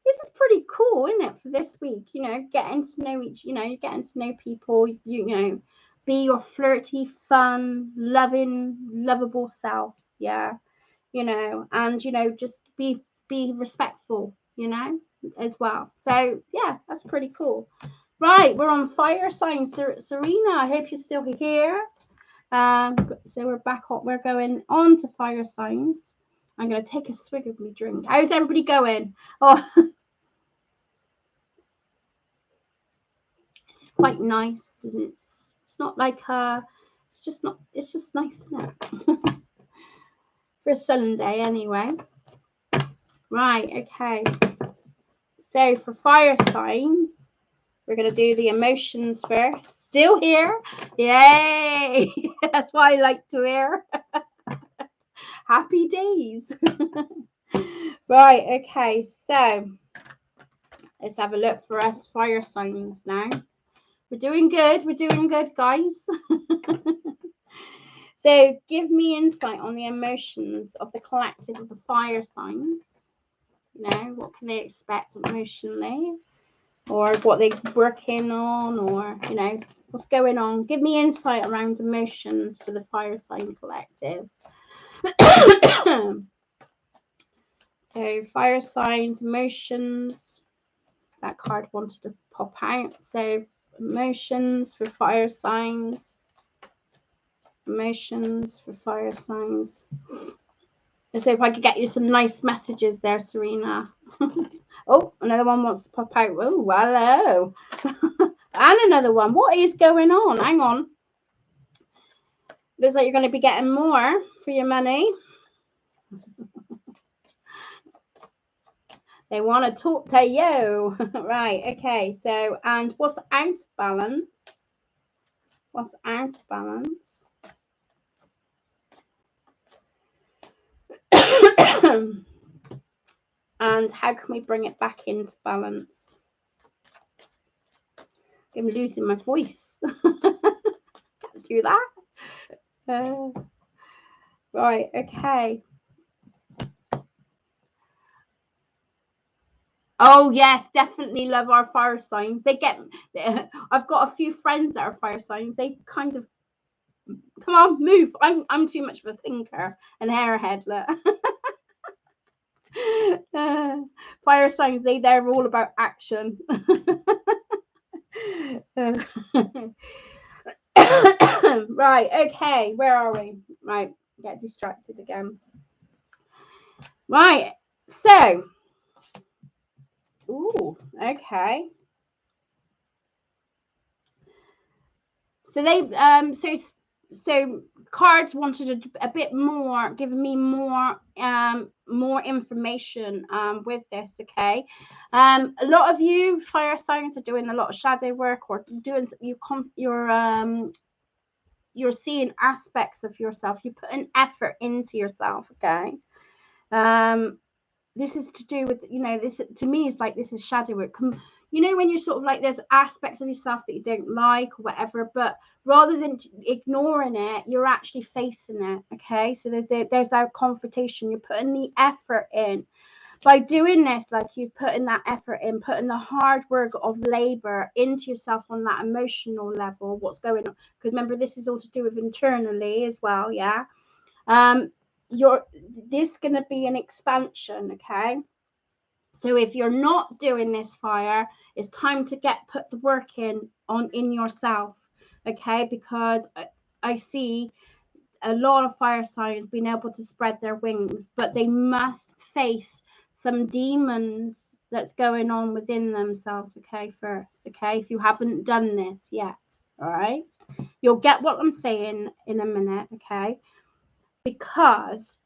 this is pretty cool, isn't it, for this week? Getting to know you're getting to know people, be your flirty, fun, loving, lovable self. Yeah. And just be respectful, as well. So yeah, that's pretty cool. Right, we're on fire signs. Serena, I hope you're still here. So we're back on. We're going on to fire signs. I'm going to take a swig of my drink. How's everybody going? Oh, it's quite nice, isn't it? It's not like it's just not. It's just nice, isn't it? For a Sunday, anyway. Right. Okay. So for fire signs, we're going to do the emotions first. Still here? Yay! That's what I like to hear. Happy days. Right, okay, so let's have a look for us fire signs now. We're doing good, guys. So give me insight on the emotions of the collective of the fire signs. What can they expect emotionally, or what they're working on, or what's going on. Give me insight around emotions for the fire sign collective. So fire signs, emotions. That card wanted to pop out. So emotions for fire signs. Emotions for fire signs. Let's see if I could get you some nice messages there, Serena. Oh, another one wants to pop out. Oh, hello. And another one. What is going on? Hang on. Looks like you're going to be getting more for your money. They want to talk to you. Right, okay. So, and what's out of balance? What's out of balance? And how can we bring it back into balance? I'm losing my voice. Can't do that. Right, okay. Oh yes, definitely love our fire signs. I've got a few friends that are fire signs. They kind of come on, move. I'm too much of a thinker and airhead. Fire signs, they're all about action. Right, okay, where are we? Right, get distracted again. Right, so okay. So they so cards wanted a bit more, giving me more information with this. Okay, a lot of you fire signs are doing a lot of shadow work, or doing you're seeing aspects of yourself. You put an effort into yourself. Okay, this is to do with this to me is like this is shadow work. When you're sort of like there's aspects of yourself that you don't like or whatever, but rather than ignoring it, you're actually facing it. Okay, so there's that confrontation. You're putting the effort in by doing this, like you're putting that effort in, putting the hard work of labor into yourself on that emotional level. What's going on? Because remember, this is all to do with internally as well. Yeah. This going to be an expansion. Okay. So if you're not doing this fire, it's time to put the work in yourself, okay? Because I see a lot of fire signs being able to spread their wings, but they must face some demons that's going on within themselves, okay, first, okay? If you haven't done this yet, all right? You'll get what I'm saying in a minute, okay? Because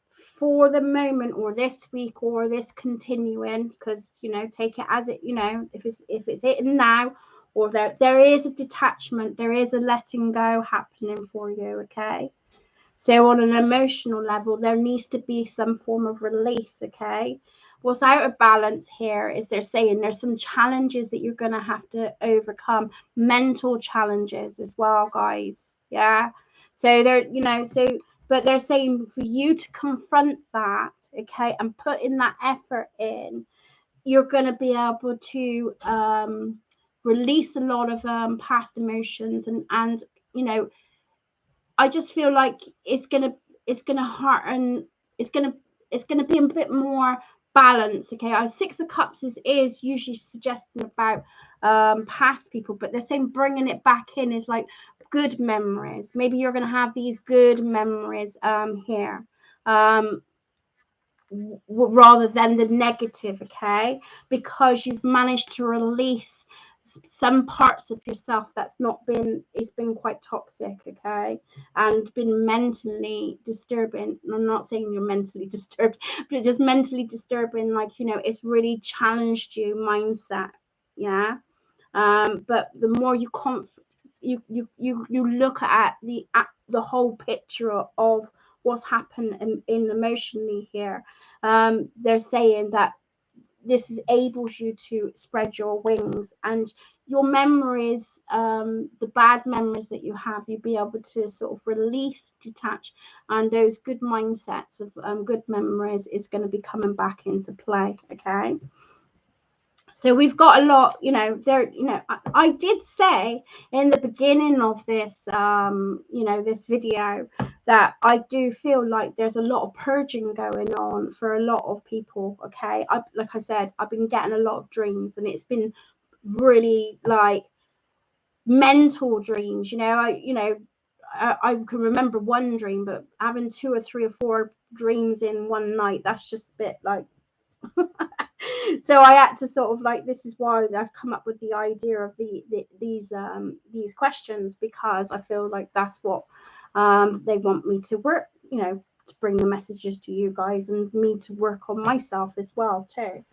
for the moment, or this week, or this continuing, because, you know, take it as it, you know, if it's hitting now, or there is a detachment, there is a letting go happening for you, okay? So on an emotional level, there needs to be some form of release, okay? What's out of balance here is they're saying there's some challenges that you're going to have to overcome, mental challenges as well, guys. Yeah. So they're, you know, but they're saying for you to confront that, okay, and put in that effort in, you're going to be able to release a lot of past emotions, and you know, I just feel like it's gonna hearten, it's gonna be a bit more balanced. Okay, 6 of Cups is usually suggesting about past people, but they're saying bringing it back in is like good memories. Maybe you're gonna have these good memories here. Rather than the negative, okay, because you've managed to release some parts of yourself that's not been, it's been quite toxic, okay, and been mentally disturbing. I'm not saying you're mentally disturbed, but just mentally disturbing, like, you know, it's really challenged you mindset. Yeah. But the more you look at the whole picture of what's happened in emotionally here, they're saying that this enables you to spread your wings, and your memories, the bad memories that you have, you'll be able to sort of release, detach, and those good mindsets of good memories is going to be coming back into play, okay? So we've got a lot, you know, there, you know, I did say in the beginning of this, you know, this video, that I do feel like there's a lot of purging going on for a lot of people, okay? Like I said, I've been getting a lot of dreams, and it's been really like mental dreams, you know. I can remember one dream, but having 2 or 3 or 4 dreams in one night, that's just a bit like so I had to sort of like, this is why I've come up with the idea of these questions, because I feel like that's what they want me to work, you know, to bring the messages to you guys, and me to work on myself as well too.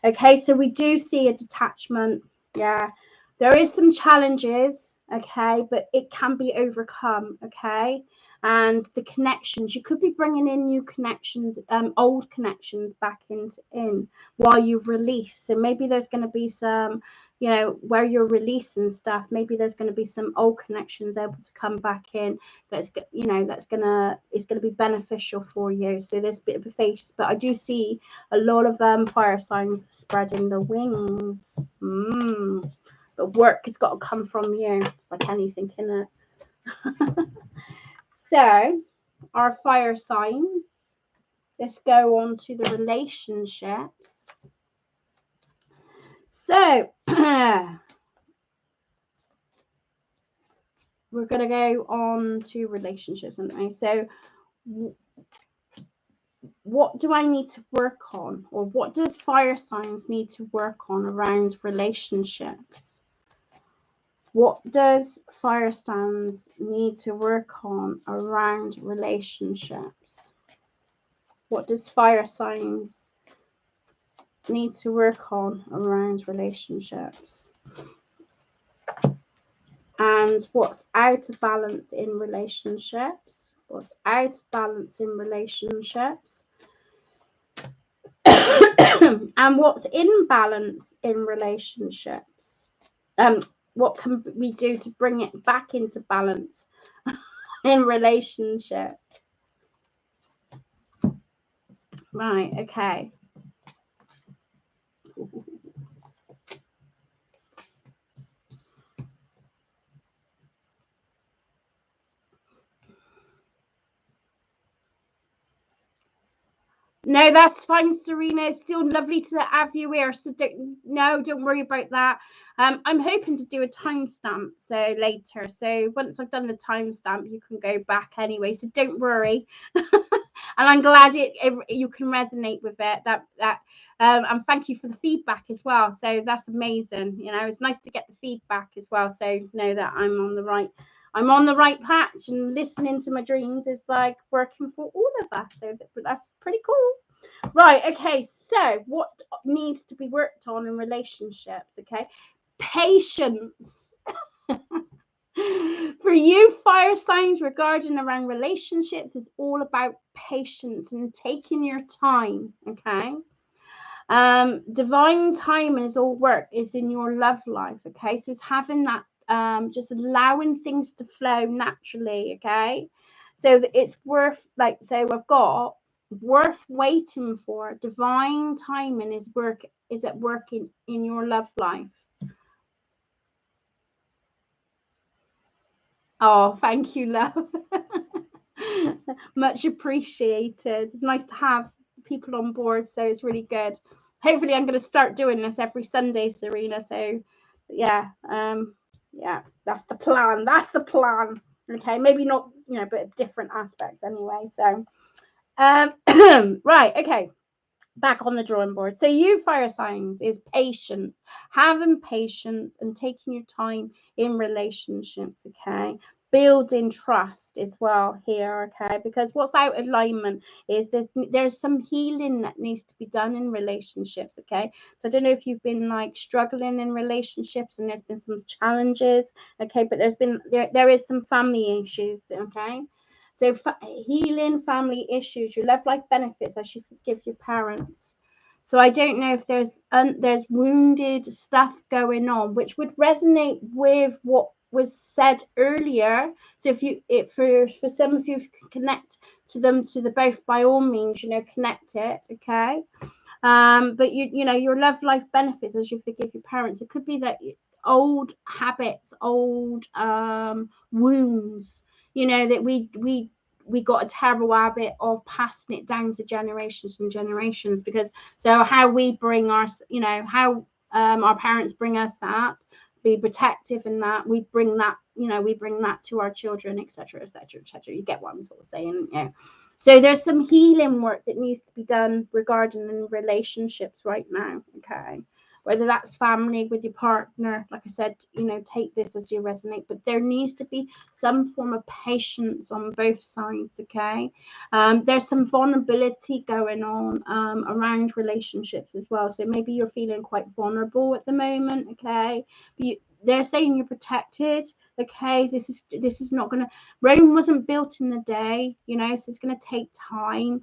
Okay, so we do see a detachment. Yeah, there is some challenges, okay, but it can be overcome, okay? And the connections, you could be bringing in new connections, old connections back in while you release. So maybe there's going to be some, you know, where you're releasing stuff, maybe there's going to be some old connections able to come back in, that's, you know, that's gonna, it's going to be beneficial for you. So there's a bit of a face, but I do see a lot of fire signs spreading the wings. But work has got to come from you. It's like anything, in it. So our fire signs, let's go on to the relationships. So we're going to go on to relationships, aren't we? So what do I need to work on, or what does fire signs need to work on around relationships? What does fire signs need to work on around relationships? What does fire signs need to work on around relationships? And what's out of balance in relationships? What's out of balance in relationships? And what's in balance in relationships? What can we do to bring it back into balance in relationships? Right, okay. No, that's fine, Serena. It's still lovely to have you here. So don't worry about that. I'm hoping to do a timestamp so later. So once I've done the timestamp, you can go back anyway. So don't worry. And I'm glad you can resonate with it. And thank you for the feedback as well. So that's amazing. You know, it's nice to get the feedback as well. So know that I'm on the right I'm on the right patch, and listening to my dreams is like working for all of us. So that's pretty cool. Right, okay, so what needs to be worked on in relationships? Okay, patience. For you fire signs, regarding around relationships, it's all about patience and taking your time. Okay, divine timing is all work is in your love life. Okay, so it's having that, just allowing things to flow naturally. Okay, so it's worth, like, so I've got worth waiting for. Divine timing is at work in your love life. Oh, thank you, love. Much appreciated. It's nice to have people on board, so it's really good. Hopefully, I'm going to start doing this every Sunday, Serena. So, yeah, that's the plan. That's the plan. Okay, maybe not, but different aspects anyway. So, right, okay. Back on the drawing board. So you fire signs is patience, having patience and taking your time in relationships. Okay, building trust as well here. Okay, because what's out of alignment is there's some healing that needs to be done in relationships. Okay, so I don't know if you've been like struggling in relationships and there's been some challenges. Okay, but there is some family issues. Okay, so healing family issues, your love life benefits as you forgive your parents. So I don't know if there's wounded stuff going on, which would resonate with what was said earlier. So for some of you, if you can connect to the both, by all means, connect it. Okay. But your love life benefits as you forgive your parents. It could be that old habits, old wounds, that we got a terrible habit of passing it down to generations and generations, because so how we bring how our parents bring us up, be protective in that, we bring that to our children, etc., etc., etc. You get what I'm sort of saying? So there's some healing work that needs to be done regarding relationships right now. Okay, whether that's family with your partner, like I said, take this as you resonate, but there needs to be some form of patience on both sides. Okay, there's some vulnerability going on around relationships as well. So maybe you're feeling quite vulnerable at the moment. Okay, they're saying you're protected. Okay, this is not gonna, Rome wasn't built in a day, so it's going to take time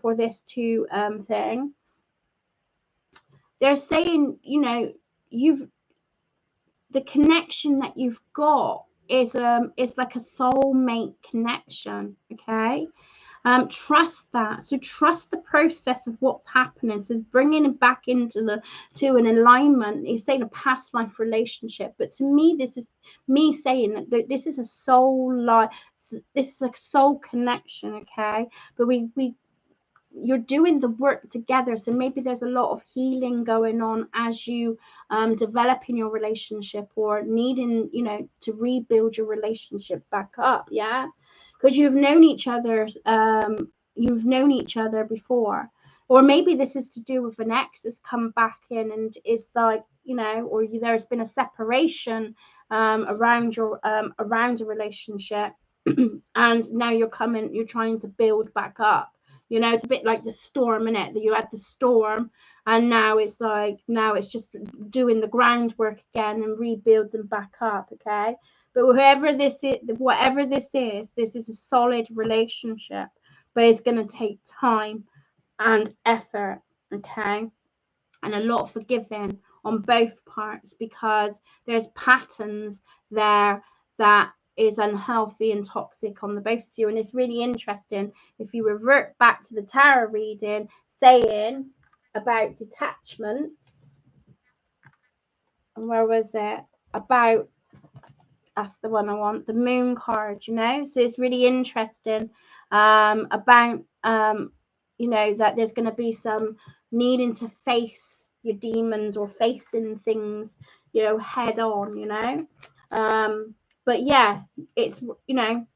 for this to thing. They're saying, the connection that you've got is like a soulmate connection. Okay, trust that. So trust the process of what's happening. So bringing it back to an alignment. He's saying a past life relationship, but to me, this is me saying that this is a soul life. This is a soul connection. Okay, but you're doing the work together, so maybe there's a lot of healing going on as you develop in your relationship, or needing to rebuild your relationship back up. Yeah, because you've known each other before, or maybe this is to do with an ex that's come back in and is like, or there's been a separation around a relationship and now you're trying to build back up. It's a bit like the storm, innit? That you had the storm, and now it's just doing the groundwork again and rebuilding back up. Okay, but whatever this is, this is a solid relationship, but it's going to take time and effort. Okay, and a lot of forgiving on both parts, because there's patterns there that is unhealthy and toxic on the both of you. And it's really interesting if you revert back to the tarot reading saying about detachments. And where was it? About, that's the one I want, the moon card, so it's really interesting about that there's going to be some needing to face your demons or facing things head on. But yeah, it's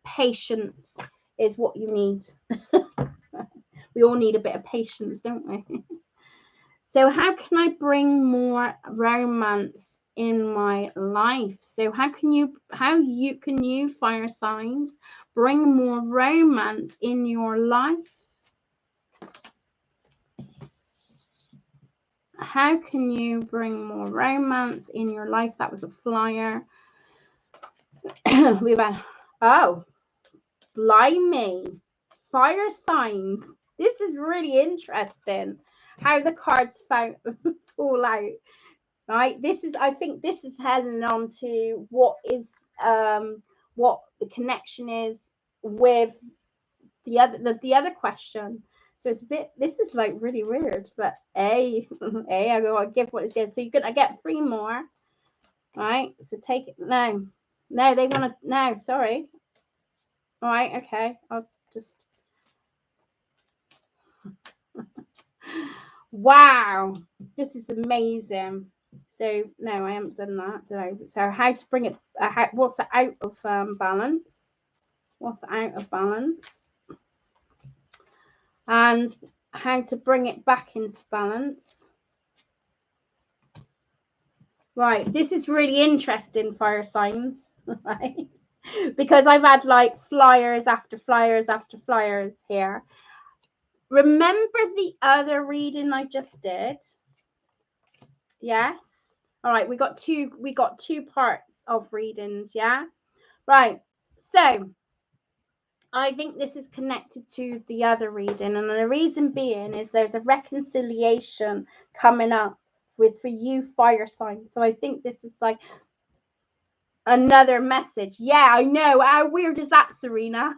patience is what you need. We all need a bit of patience, don't we? So how can I bring more romance in my life. So how can you fire signs bring more romance in your life? How can you bring more romance in your life? That was a flyer. We've had, oh, blimey, fire signs. This is really interesting how the cards fall out. Right, I think this is heading on to what the connection is with the other question. So it's a bit, this is like really weird, but I gotta give what it's good. So you're gonna get 3 more, right? So take it. No, they want to, no, sorry. All right, okay, I'll just, wow, this is amazing. So no, I haven't done that. So how to bring it? What's the out of balance? What's out of balance? And how to bring it back into balance? Right. This is really interesting, fire signs, right? Because I've had like flyers after flyers after flyers here. Remember the other reading I just did? Yes. All right, we got two parts of readings, yeah? Right. So, I think this is connected to the other reading, and the reason being is there's a reconciliation coming up for you fire signs. So I think this is like another message. Yeah, I know. How weird is that, Serena?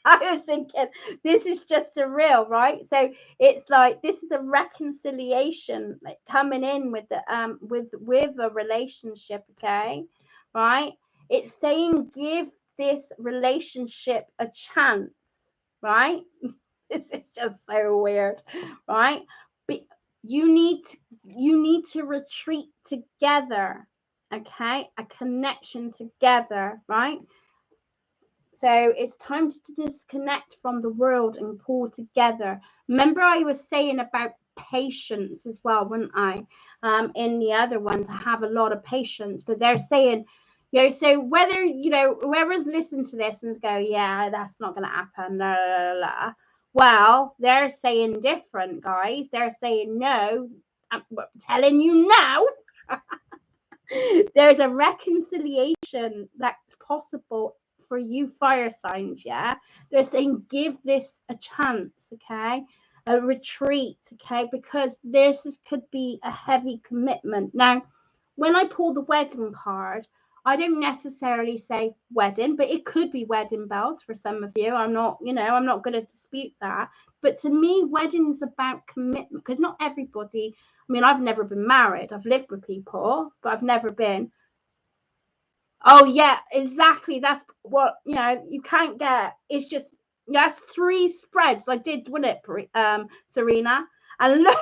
I was thinking this is just surreal, right? So it's like this is a reconciliation like coming in with the with a relationship, okay? Right? It's saying give this relationship a chance, right? This is just so weird, right? But you need to retreat together, okay? A connection together, right? So it's time to disconnect from the world and pull together. Remember I was saying about patience as well, wasn't I? In the other one, to have a lot of patience. But they're saying, so whether, whoever's listened to this and go, yeah, that's not going to happen, la, la, la, well, they're saying different, guys. They're saying, no, I'm telling you now. There's a reconciliation that's possible for you fire signs, yeah? They're saying give this a chance, okay? A retreat, okay? Because this could be a heavy commitment. Now, when I pull the wedding card, I don't necessarily say wedding, but it could be wedding bells for some of you. I'm not going to dispute that. But to me, wedding is about commitment, because not everybody, I mean, I've never been married. I've lived with people, but I've never been. Oh, yeah, exactly. That's what, you can't get. It's just, that's 3 spreads I did, wasn't it, Serena? And look,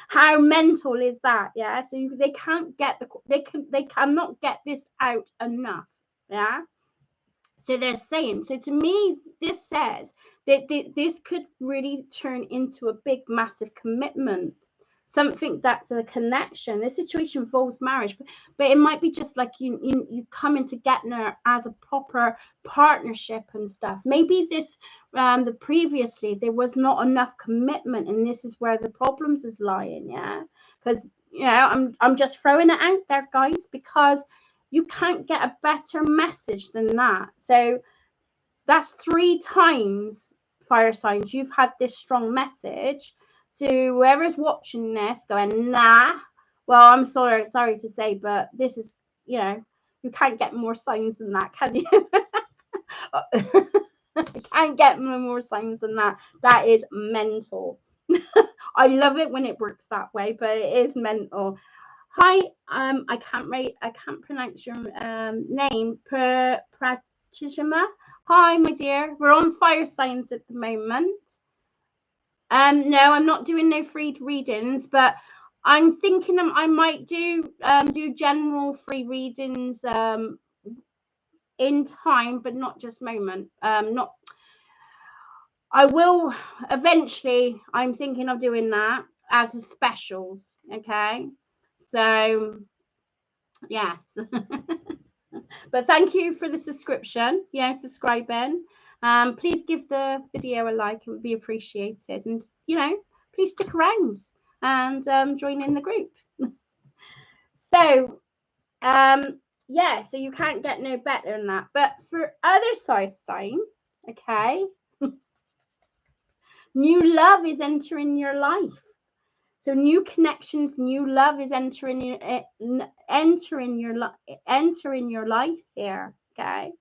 how mental is that? Yeah. So they can't get they cannot get this out enough. Yeah. So they're saying, so to me, this says that this could really turn into a big, massive commitment, something that's a connection. This situation involves marriage, but it might be just like you coming together as a proper partnership and stuff. Maybe this previously there was not enough commitment, and this is where the problems is lying. Yeah, because I'm just throwing it out there, guys, because you can't get a better message than that. So that's 3 times, fire signs, you've had this strong message. So whoever's watching this going, nah, well, I'm sorry to say, but this is, you can't get more signs than that, can you? Can't get more signs than that. That is mental. I love it when it works that way, but it is mental. Hi, I can't pronounce your name. Pratishima. Hi, my dear. We're on fire signs at the moment. No, I'm not doing no free readings, but I'm thinking I might do general free readings in time, but not just moment. Not. I will eventually. I'm thinking of doing that as a specials. Okay, so Yes. But thank you for the subscription, subscribing. Please give the video a like, it would be appreciated. And please stick around and join in the group. So so you can't get no better than that. But for other side signs, okay, new love is entering your life. So new connections, new love is entering your life here. Okay,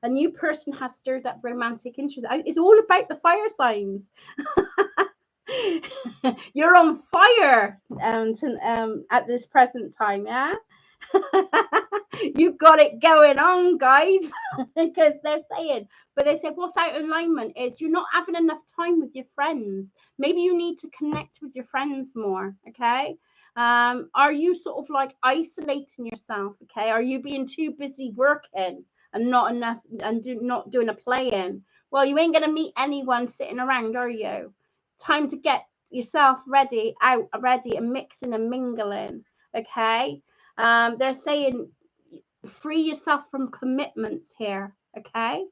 a new person has stirred up romantic interest. It's all about the fire signs. You're on fire at this present time, yeah. You got it going on, guys. Because they said what's out of alignment is you're not having enough time with your friends. Maybe you need to connect with your friends more. Okay, are you sort of like isolating yourself? Okay, are you being too busy working and not enough and not doing a play-in? Well, you ain't gonna meet anyone sitting around, are you? Time to get yourself ready and mixing and mingling. Okay, they're saying free yourself from commitments here. Okay,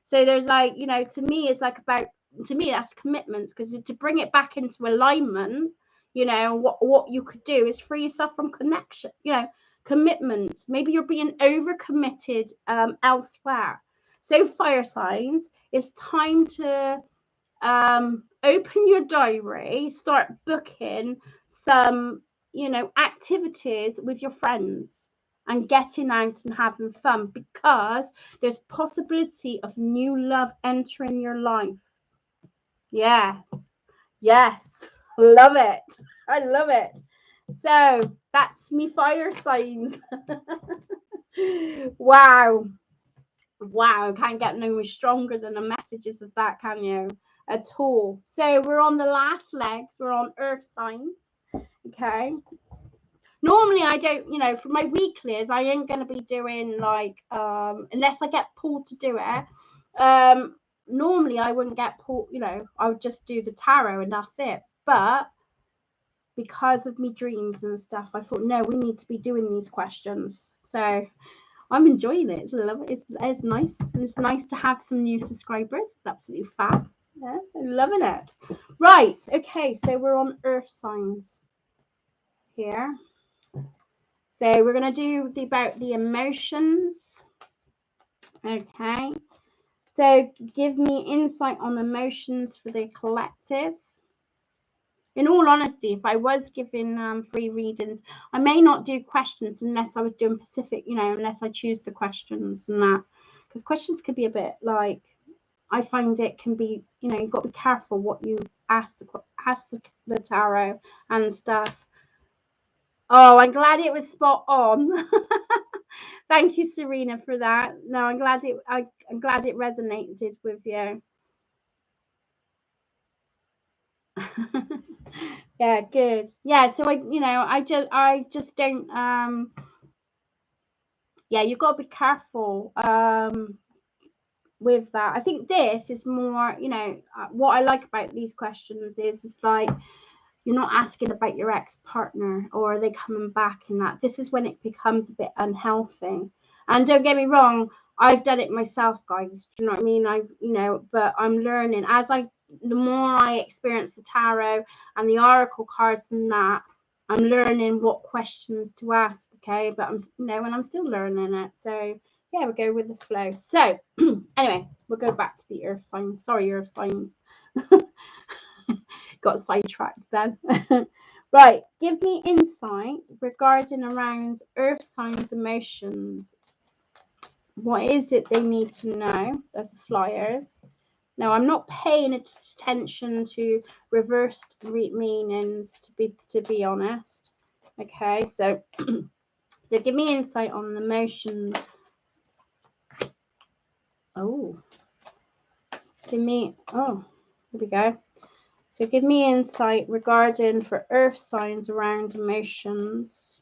so there's like, to me it's like that's commitments, because to bring it back into alignment, what you could do is free yourself from commitments. Maybe you're being over committed elsewhere. So fire signs, it's time to open your diary, start booking some activities with your friends and getting out and having fun, because there's possibility of new love entering your life. Yes, love it. I love it. So that's me fire signs. Wow, can't get no stronger than the messages of that, can you? At all. So we're on the last legs, we're on earth signs. Okay, normally I don't, for my weeklies I ain't going to be doing like unless I get pulled to do it. Normally I wouldn't get pulled, I would just do the tarot and that's it. But because of me dreams and stuff, I thought, no, we need to be doing these questions. So I'm enjoying it. It's nice. It's nice to have some new subscribers. It's absolutely fab. Yes, I'm loving it. Right. Okay. So we're on earth signs here. So we're going to do about the emotions. Okay. So give me insight on emotions for the collective. In all honesty, if I was giving free readings, I may not do questions unless I was doing specific, unless I choose the questions and that. Because questions could be a bit like, I find it can be, you've got to be careful what you ask the tarot and stuff. Oh, I'm glad it was spot on. Thank you, Serena, for that. No, I'm glad it resonated with you. Yeah, good. Yeah, so I just don't yeah, you've got to be careful with that. I think this is more, what I like about these questions is it's like you're not asking about your ex-partner or are they coming back and that. This is when it becomes a bit unhealthy. And don't get me wrong, I've done it myself, guys. Do you know what I mean? But I'm learning the more I experience the tarot and the oracle cards and that, I'm learning what questions to ask. Okay, but and I'm still learning it. So yeah, we'll go with the flow. So anyway, we'll go back to the earth signs. Sorry, earth signs. Got sidetracked then. Right, give me insight regarding around earth signs emotions. What is it they need to know? There's the flyers. Now, I'm not paying attention to reversed meanings, to be honest. Okay, so so give me insight on the emotions. Oh, here we go. So give me insight regarding for earth signs around emotions,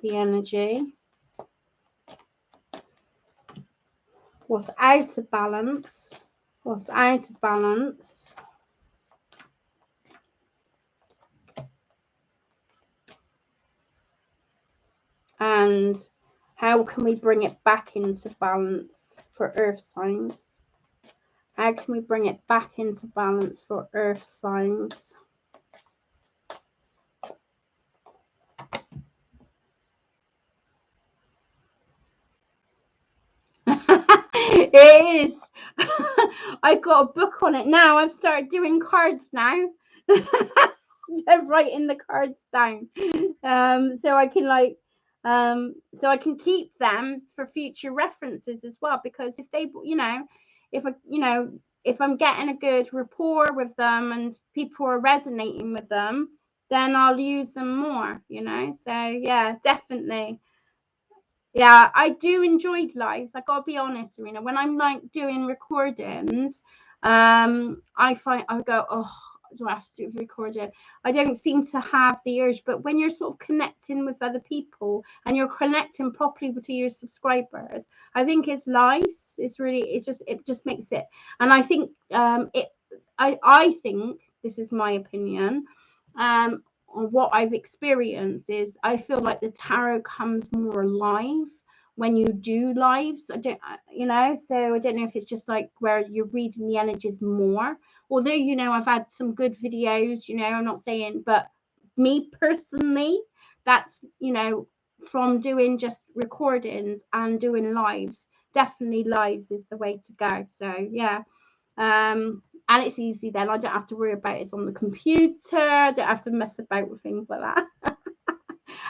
the energy. What's out of balance? What's out of balance? And how can we bring it back into balance for earth signs? How can we bring it back into balance for earth signs? It is. I got a book on it now. I've started doing cards now. I'm writing the cards down, so I can so I can keep them for future references as well. Because if they, if I, if I'm getting a good rapport with them and people are resonating with them, then I'll use them more. So yeah, definitely. Yeah, I do enjoy lives. I gotta be honest, Serena. When I'm like doing recordings, I find I go, oh, do I have to do a recording? I don't seem to have the urge. But when you're sort of connecting with other people and you're connecting properly to your subscribers, I think it's nice. It's really, it just makes it. And I think I think this is my opinion. On what I've experienced is I feel like the tarot comes more alive when you do lives. I don't, so I don't know if it's just like where you're reading the energies more. Although, I've had some good videos, I'm not saying, but me personally, that's, from doing just recordings and doing lives, definitely lives is the way to go. So, yeah. And it's easy then. I don't have to worry about it on the computer. I don't have to mess about with things like that.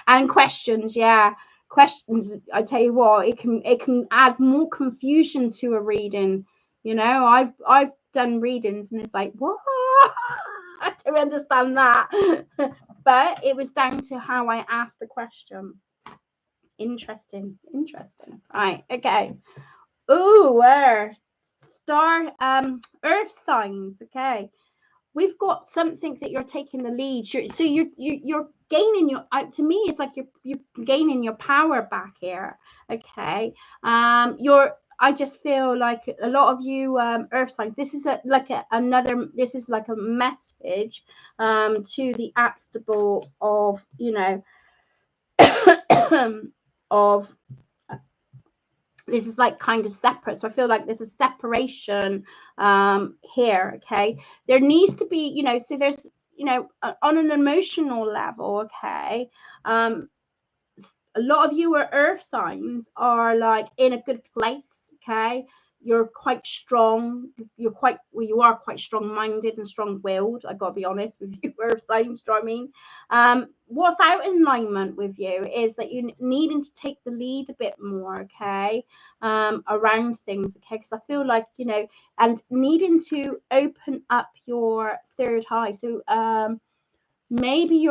And questions, yeah. Questions, I tell you what, it can add more confusion to a reading. I've done readings and it's like, what? I don't understand that. But it was down to how I asked the question. Interesting. Right, okay. Oh, where? Earth signs. Okay, we've got something that you're taking the lead. So you're gaining your. To me, it's like you're gaining your power back here. Okay, I just feel like a lot of you earth signs. This is another. This is like a message to the Axtable of of this is like kind of separate. So I feel like there's a separation here. Okay, there needs to be, so there's, on an emotional level. Okay, a lot of you are earth signs are like in a good place. Okay, you're quite strong. You are quite strong-minded and strong-willed. I gotta be honest with you, earth signs. Do you know what I mean? What's out in alignment with you is that you needing to take the lead a bit more. Okay, around things. Okay, because I feel like and needing to open up your third eye. So maybe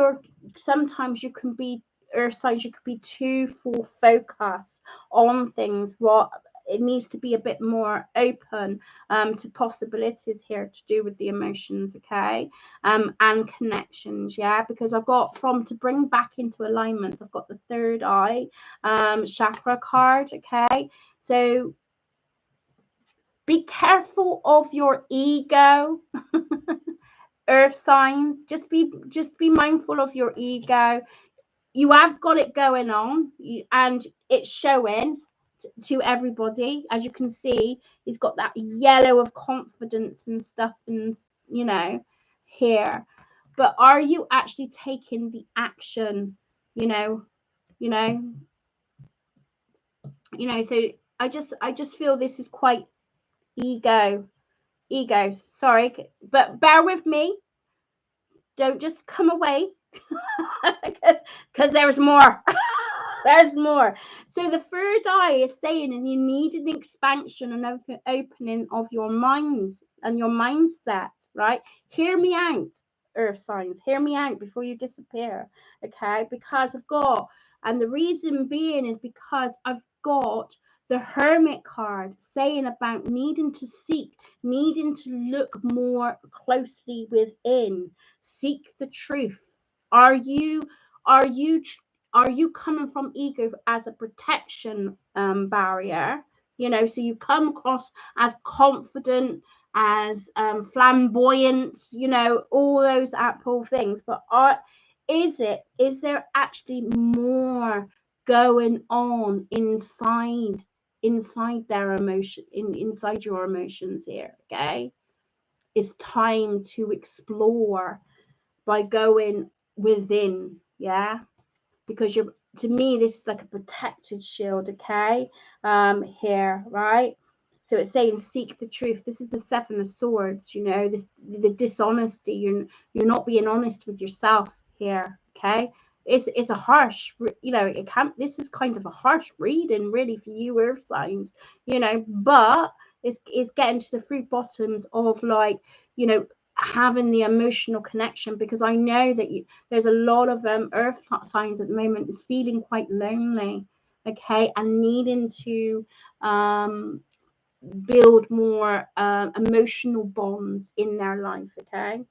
sometimes you can be earth signs, you could be too full focus on things. What it needs to be a bit more open to possibilities here to do with the emotions. Okay, and connections. Yeah, because I've got to bring back into alignment, I've got the third eye chakra card. Okay, so be careful of your ego. Earth signs, just be mindful of your ego. You have got it going on, and it's showing to everybody. As you can see, he's got that yellow of confidence and stuff, and here. But are you actually taking the action? So I just feel this is quite ego. Sorry, but bear with me. Don't just come away because there's more. There's more. So the third eye is saying, and you need an expansion and opening of your minds and your mindset, right? Hear me out, earth signs. Hear me out before you disappear, okay? Because I've got, and the reason being is because I've got the Hermit card saying about needing to seek, needing to look more closely within, seek the truth. Are you coming from ego as a protection barrier? So you come across as confident, as flamboyant, all those Apple things. But is there actually more going on inside their emotion, inside your emotions here. Okay, it's time to explore by going within. Yeah, because you're, to me, this is like a protected shield. Okay, here, right? So it's saying seek the truth. This is the Seven of Swords. You know, this, the dishonesty. You're not being honest with yourself here. Okay, it's a harsh, you know, it can, this is kind of a harsh reading really for you earth signs, you know, but it's getting to the fruit bottoms of, like, you know, having the emotional connection, because I know that there's a lot of earth signs at the moment is feeling quite lonely, okay, and needing to build more emotional bonds in their life, okay.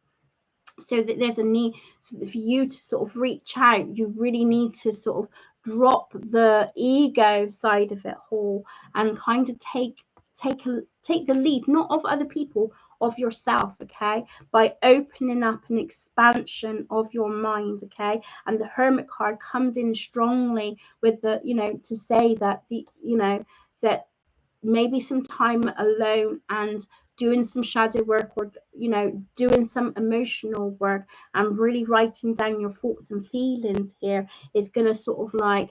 So that there's a need for you to sort of reach out. You really need to sort of drop the ego side of it all and kind of take the lead, not of other people, of yourself, okay, by opening up an expansion of your mind, okay. And the Hermit card comes in strongly with the, you know, to say that the, you know, that maybe some time alone and doing some shadow work, or, you know, doing some emotional work and really writing down your thoughts and feelings here is going to sort of like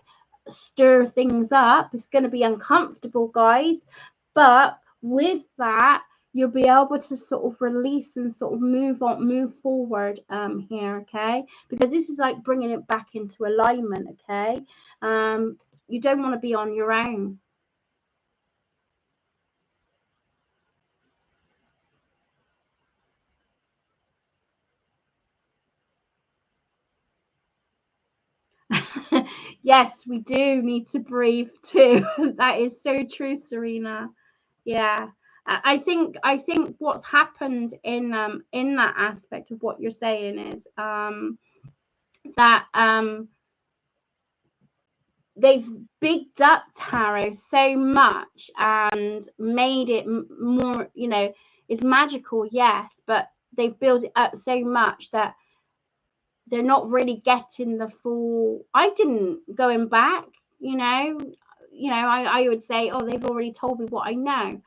stir things up. It's going to be uncomfortable, guys, but with that you'll be able to sort of release and sort of move on, move forward here, okay, because this is like bringing it back into alignment, okay. You don't want to be on your own. Yes, we do need to breathe too. That is so true, Serena. Yeah. I think what's happened in that aspect of what you're saying is that they've bigged up tarot so much and made it more, you know, it's magical, yes, but they've built it up so much that they're not really getting the full. I didn't, going back, you know, I would say, oh, they've already told me what I know,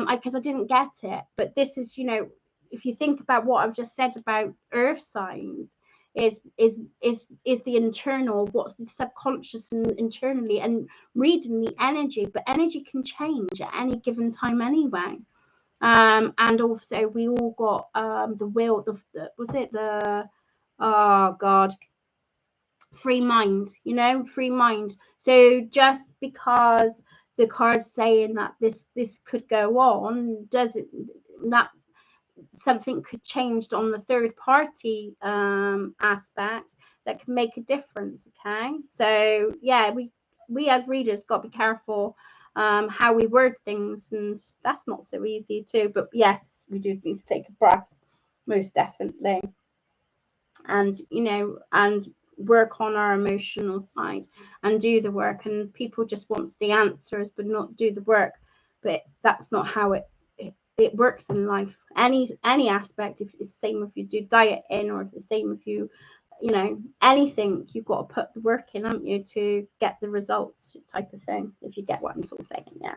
because I didn't get it. But this is, you know, if you think about what I've just said about earth signs, is the internal, what's the subconscious and internally, and reading the energy. But energy can change at any given time anyway. And also we all got the will, the was it the, oh god, free mind, you know, free mind. So just because the card's saying that this could go on, doesn't, that something could change on the third party aspect that can make a difference, okay. So yeah, we as readers got to be careful how we word things, and that's not so easy too. But yes, we do need to take a breath, most definitely, and, you know, and work on our emotional side and do the work. And people just want the answers but not do the work. But that's not how it works in life, any aspect. If it's the same if you do dieting, or if it's the same if you, you know, anything, you've got to put the work in, haven't you, to get the results, type of thing, if you get what I'm sort of saying. Yeah.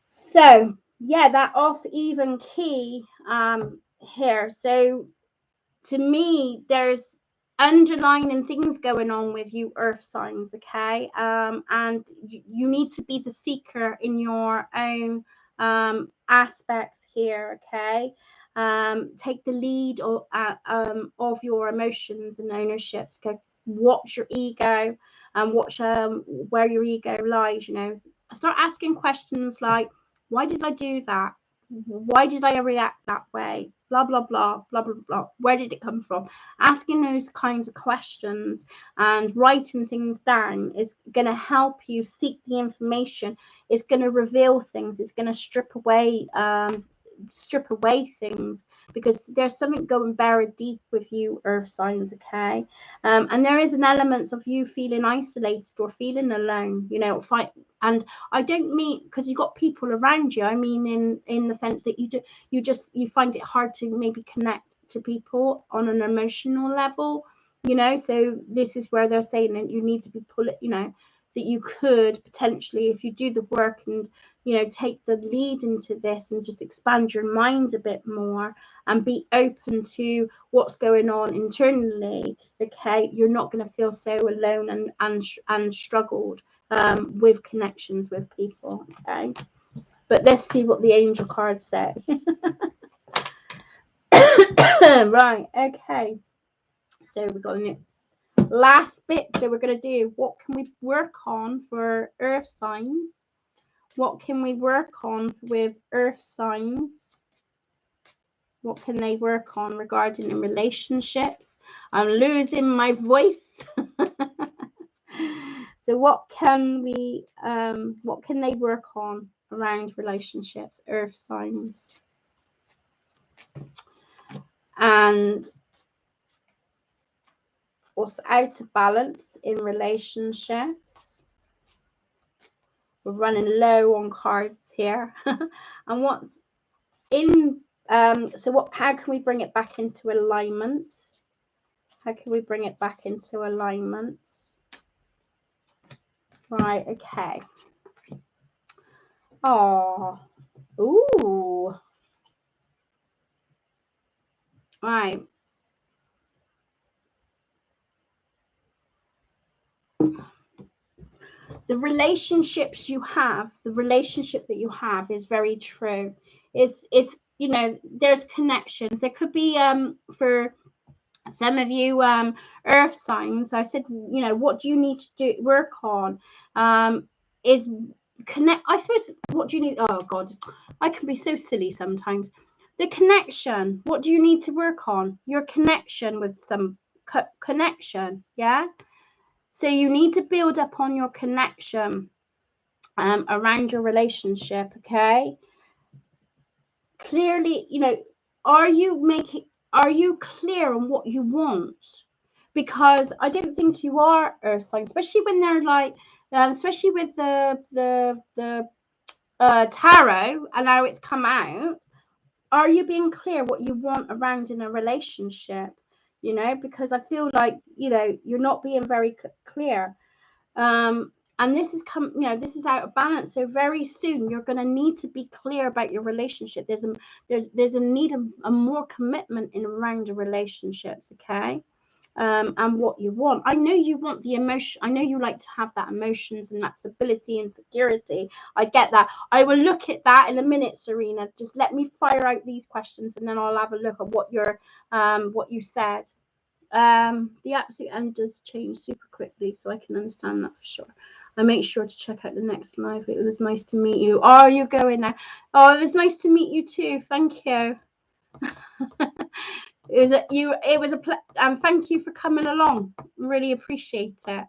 So yeah, that off even key here. So to me, there's underlining things going on with you earth signs, okay. And you need to be the seeker in your own aspects here, okay. Take the lead of your emotions and ownerships, okay. Watch your ego and watch where your ego lies, you know. Start asking questions like, why did I do that? Why did I react that way? Blah, blah, blah, blah, blah, blah. Where did it come from? Asking those kinds of questions and writing things down is going to help you seek the information. It's going to reveal things. It's going to strip away things, because there's something going buried deep with you earth signs, okay. And there is an element of you feeling isolated or feeling alone, you know. And I don't mean because you've got people around you, I mean in the sense that you find it hard to maybe connect to people on an emotional level, you know. So this is where they're saying that you need to be pulling, you know, that you could potentially, if you do the work and, you know, take the lead into this and just expand your mind a bit more and be open to what's going on internally, okay, you're not going to feel so alone and struggled with connections with people, okay. But let's see what the angel cards say. Right, okay, so we've got a new last bit. So we're going to do, what can we work on for earth signs? What can we work on with earth signs? What can they work on regarding in relationships? I'm losing my voice. So what can they work on around relationships, earth signs? And what's out of balance in relationships? We're running low on cards here. And what's in, so how can we bring it back into alignment? How can we bring it back into alignment? Right, okay. Oh, ooh. Right. The relationship that you have is very true. It's you know, there's connections. There could be for some of you earth signs, I said, you know, what do you need to do work on? Is connect, I suppose. What do you need? Oh god, I can be so silly sometimes. The connection, what do you need to work on? Your connection with some connection, yeah. So you need to build up on your connection around your relationship, okay. Clearly, you know, are you clear on what you want? Because I don't think you are, earth signs, especially when they're like especially with the tarot and how it's come out. Are you being clear what you want around in a relationship? You know, because I feel like, you know, you're not being very clear. And this is you know, this is out of balance. So very soon you're going to need to be clear about your relationship. There's a need a more commitment in around the relationships, okay. And what you want. I know you want the emotion. I know you like to have that emotions and that stability and security. I get that. I will look at that in a minute, Serena. Just let me fire out these questions and then I'll have a look at what you said. The absolute end does change super quickly, so I can understand that for sure. I make sure to check out the next live. It was nice to meet you. Oh, you're going now. Oh, it was nice to meet you too. Thank you. It was a thank you for coming along. Really appreciate it.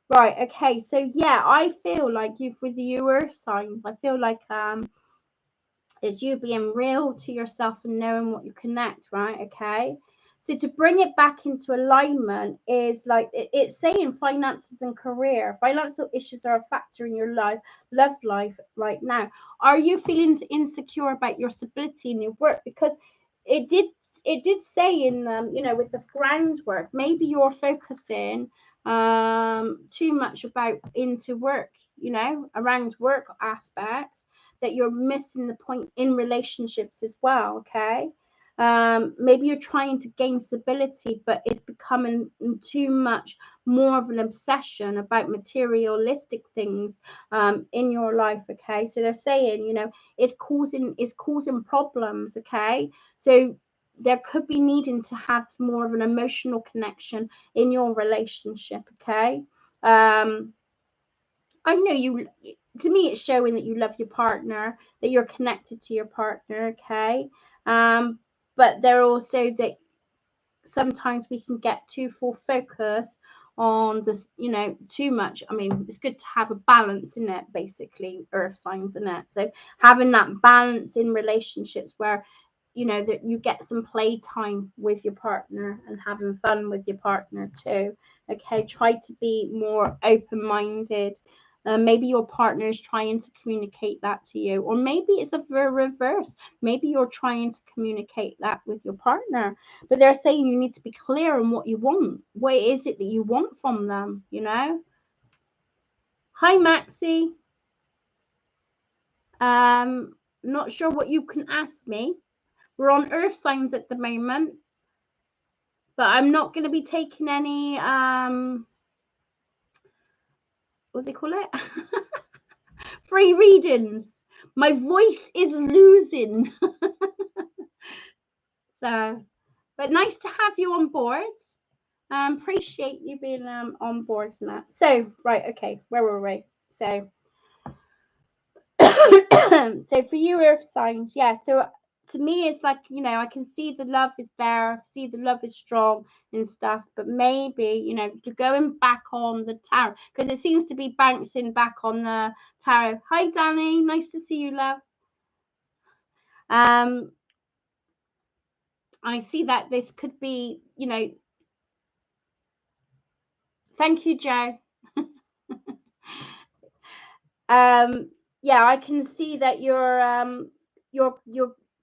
Right, okay, so yeah, I feel like with the earth signs, I feel like it's you being real to yourself and knowing what you connect, right? Okay. So to bring it back into alignment is like it's saying finances and career. Financial issues are a factor in your love life right now. Are you feeling insecure about your stability in your work? Because it did say in you know, with the groundwork, maybe you're focusing too much about into work, you know, around work aspects, that you're missing the point in relationships as well, okay. Maybe you're trying to gain stability, but it's becoming too much more of an obsession about materialistic things in your life, okay. So they're saying, you know, it's causing problems, okay. So there could be needing to have more of an emotional connection in your relationship, okay. I know you, to me, it's showing that you love your partner, that you're connected to your partner, okay. But they're also that sometimes we can get too full focus on this, you know, too much. I mean, it's good to have a balance in it, basically, earth signs in it. So having that balance in relationships where, you know, that you get some playtime with your partner and having fun with your partner too, okay. Try to be more open-minded Maybe your partner is trying to communicate that to you, or maybe it's the reverse. Maybe you're trying to communicate that with your partner, but they're saying you need to be clear on what you want. What is it that you want from them, you know? Hi, Maxie. Not sure what you can ask me. We're on earth signs at the moment, but I'm not going to be taking any, what do they call it? Free readings. My voice is losing. So, but nice to have you on board. Appreciate you being on board and that. So, right, okay, where were we? So, so for you, earth signs, yeah. So to me, it's like, you know, I can see the love is there, see the love is strong and stuff, but maybe, you know, going back on the tarot, because it seems to be bouncing back on the tarot. Hi, Danny, nice to see you, love. I see that this could be, you know, thank you, Joe. Yeah, I can see that you're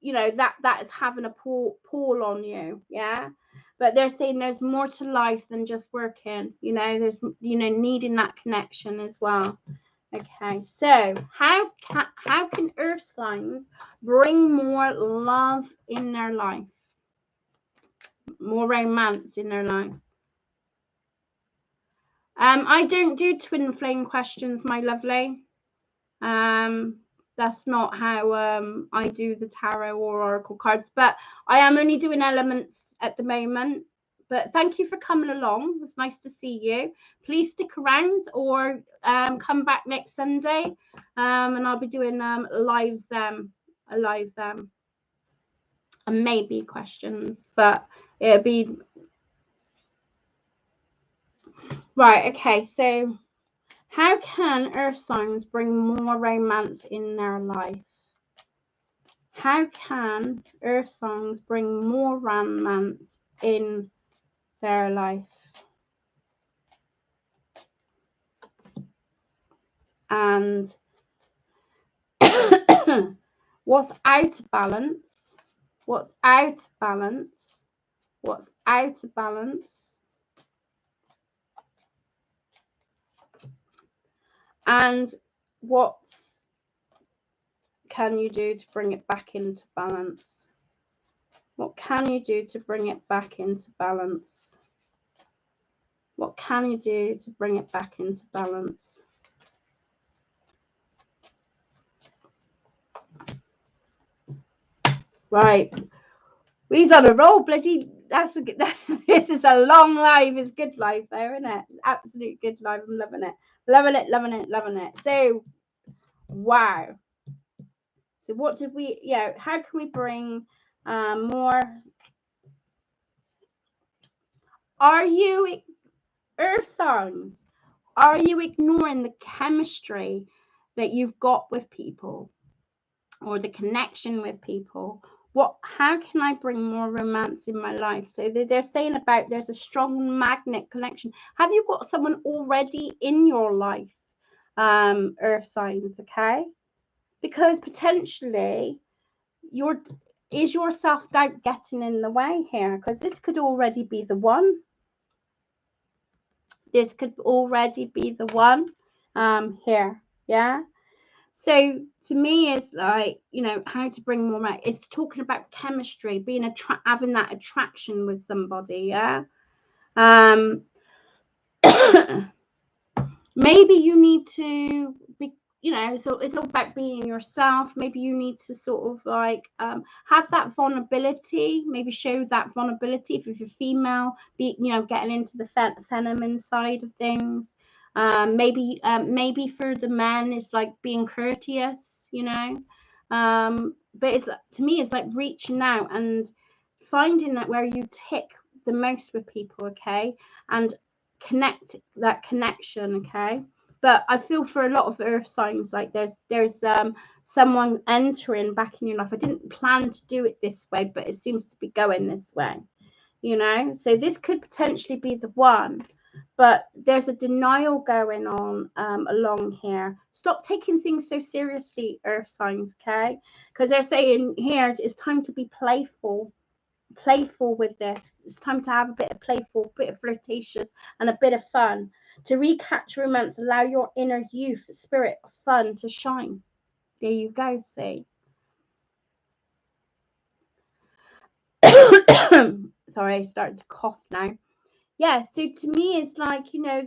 you know, that is having a pull on you, yeah. But they're saying there's more to life than just working, you know, there's, you know, needing that connection as well. Okay, so how can earth signs bring more love in their life, more romance in their life? I don't do twin flame questions, my lovely. That's not how I do the tarot or oracle cards, but I am only doing elements at the moment. But thank you for coming along. It's nice to see you. Please stick around or come back next Sunday, and I'll be doing live them, and maybe questions, but it'll be right. Okay, so how can earth signs bring more romance in their life? How can earth songs bring more romance in their life? And what's out of balance? What's out of balance? What's out of balance? And what can you do to bring it back into balance? What can you do to bring it back into balance? What can you do to bring it back into balance? Right. He's on a roll, bloody. This is a long live. It's good life there, isn't it? Absolute good life. I'm loving it. Loving it, loving it, loving it. So, wow. So what did we, yeah, how can we bring more? Are you, earth songs, are you ignoring the chemistry that you've got with people or the connection with people? How can I bring more romance in my life? So they're saying about there's a strong magnet connection. Have you got someone already in your life, earth signs? Okay, because potentially is your self-doubt getting in the way here? Because this could already be the one. This could already be the one here, yeah. So to me, it's like, you know, how to bring more out. It's talking about chemistry, being having that attraction with somebody, yeah. Maybe you need to be, you know, so it's all about being yourself. Maybe you need to sort of like have that vulnerability. Maybe show that vulnerability if you're female. Be, you know, getting into the feminine side of things. Maybe for the men, it's like being courteous, you know. But it's, to me, it's like reaching out and finding that where you tick the most with people, okay, and connect that connection, okay. But I feel for a lot of earth signs, like there's someone entering back in your life. I didn't plan to do it this way, but it seems to be going this way, you know. So this could potentially be the one. but there's a denial going on along here. Stop taking things so seriously, earth signs, okay? Because they're saying here it's time to be playful with this. It's time to have a bit of playful, bit of flirtatious, and a bit of fun. To recapture romance, allow your inner youth, spirit, fun to shine. There you go, see. Sorry, I started to cough now. Yeah, so to me it's like, you know,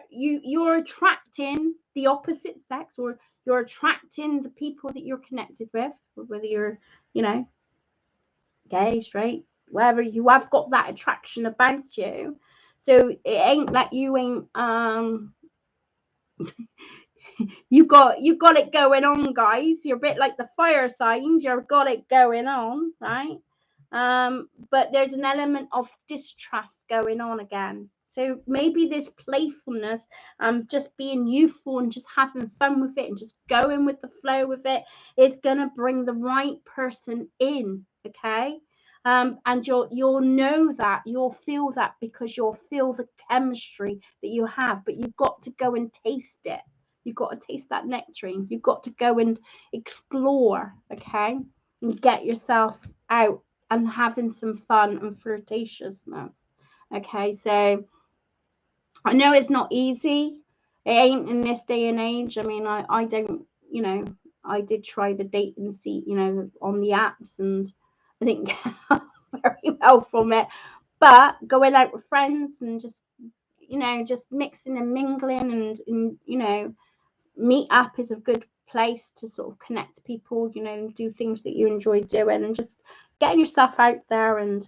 you're attracting the opposite sex, or you're attracting the people that you're connected with, whether you're, you know, gay, straight, whatever, you have got that attraction about you. So it ain't like you ain't you got it going on, guys. You're a bit like the fire signs, you've got it going on, right? But there's an element of distrust going on again. So maybe this playfulness, just being youthful and just having fun with it and just going with the flow with it, is gonna bring the right person in, okay? And you'll know that, you'll feel that, because you'll feel the chemistry that you have. But you've got to go and taste it. You've got to taste that nectarine. You've got to go and explore, okay, and get yourself out and having some fun and flirtatiousness. Okay, so I know it's not easy. It ain't in this day and age. I mean, I don't, you know, I did try the date and see, you know, on the apps, and I didn't get very well from it. But going out with friends and just, you know, just mixing and mingling, and you know, meet up is a good place to sort of connect people, you know, and do things that you enjoy doing, and just getting yourself out there and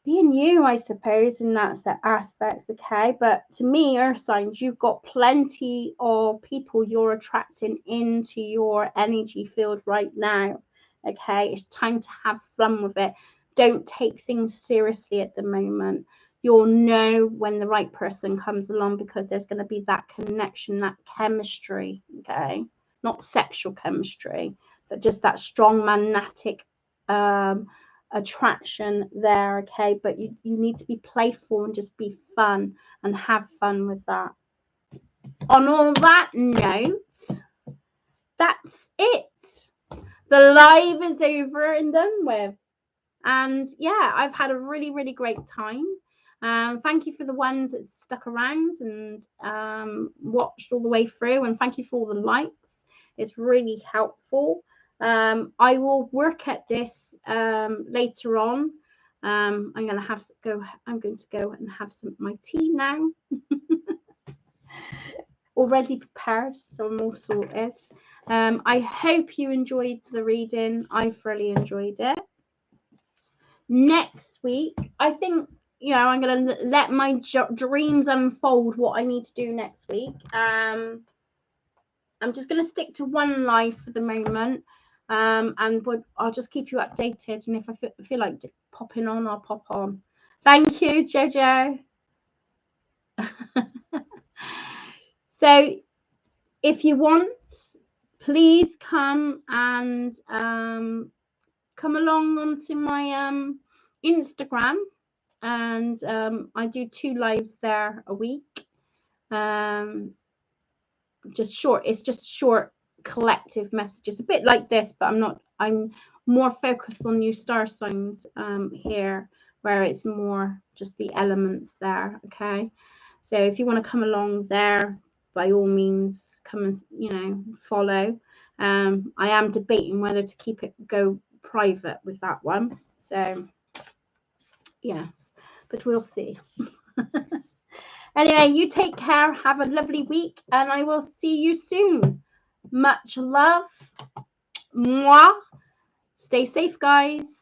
being you, I suppose, in that aspects, okay? But to me, earth signs, you've got plenty of people you're attracting into your energy field right now, okay? It's time to have fun with it. Don't take things seriously at the moment. You'll know when the right person comes along, because there's going to be that connection, that chemistry, okay? Not sexual chemistry, but just that strong magnetic attraction there, okay? But you need to be playful and just be fun and have fun with that. On all that note, that's it. The live is over and done with. And yeah, I've had a really, really great time. Thank you for the ones that stuck around and watched all the way through, and thank you for all the likes. It's really helpful. I will work at this later on. I'm going to go and have some of my tea now. Already prepared, so I'm all sorted. I hope you enjoyed the reading. I thoroughly enjoyed it. Next week, I think, you know, I'm going to let my dreams unfold what I need to do next week. I'm just going to stick to one live for the moment, and I'll just keep you updated, and if I feel like popping on, I'll pop on. Thank you, Jojo. So if you want, please come and come along onto my Instagram, and I do 2 lives there a week. It's just short collective messages, a bit like this, but I'm more focused on new star signs here, where it's more just the elements there, okay? So if you want to come along there, by all means, come and, you know, follow. I am debating whether to go private with that one, so yes, but we'll see. Anyway, you take care, have a lovely week, and I will see you soon. Much love. Mwah. Stay safe, guys.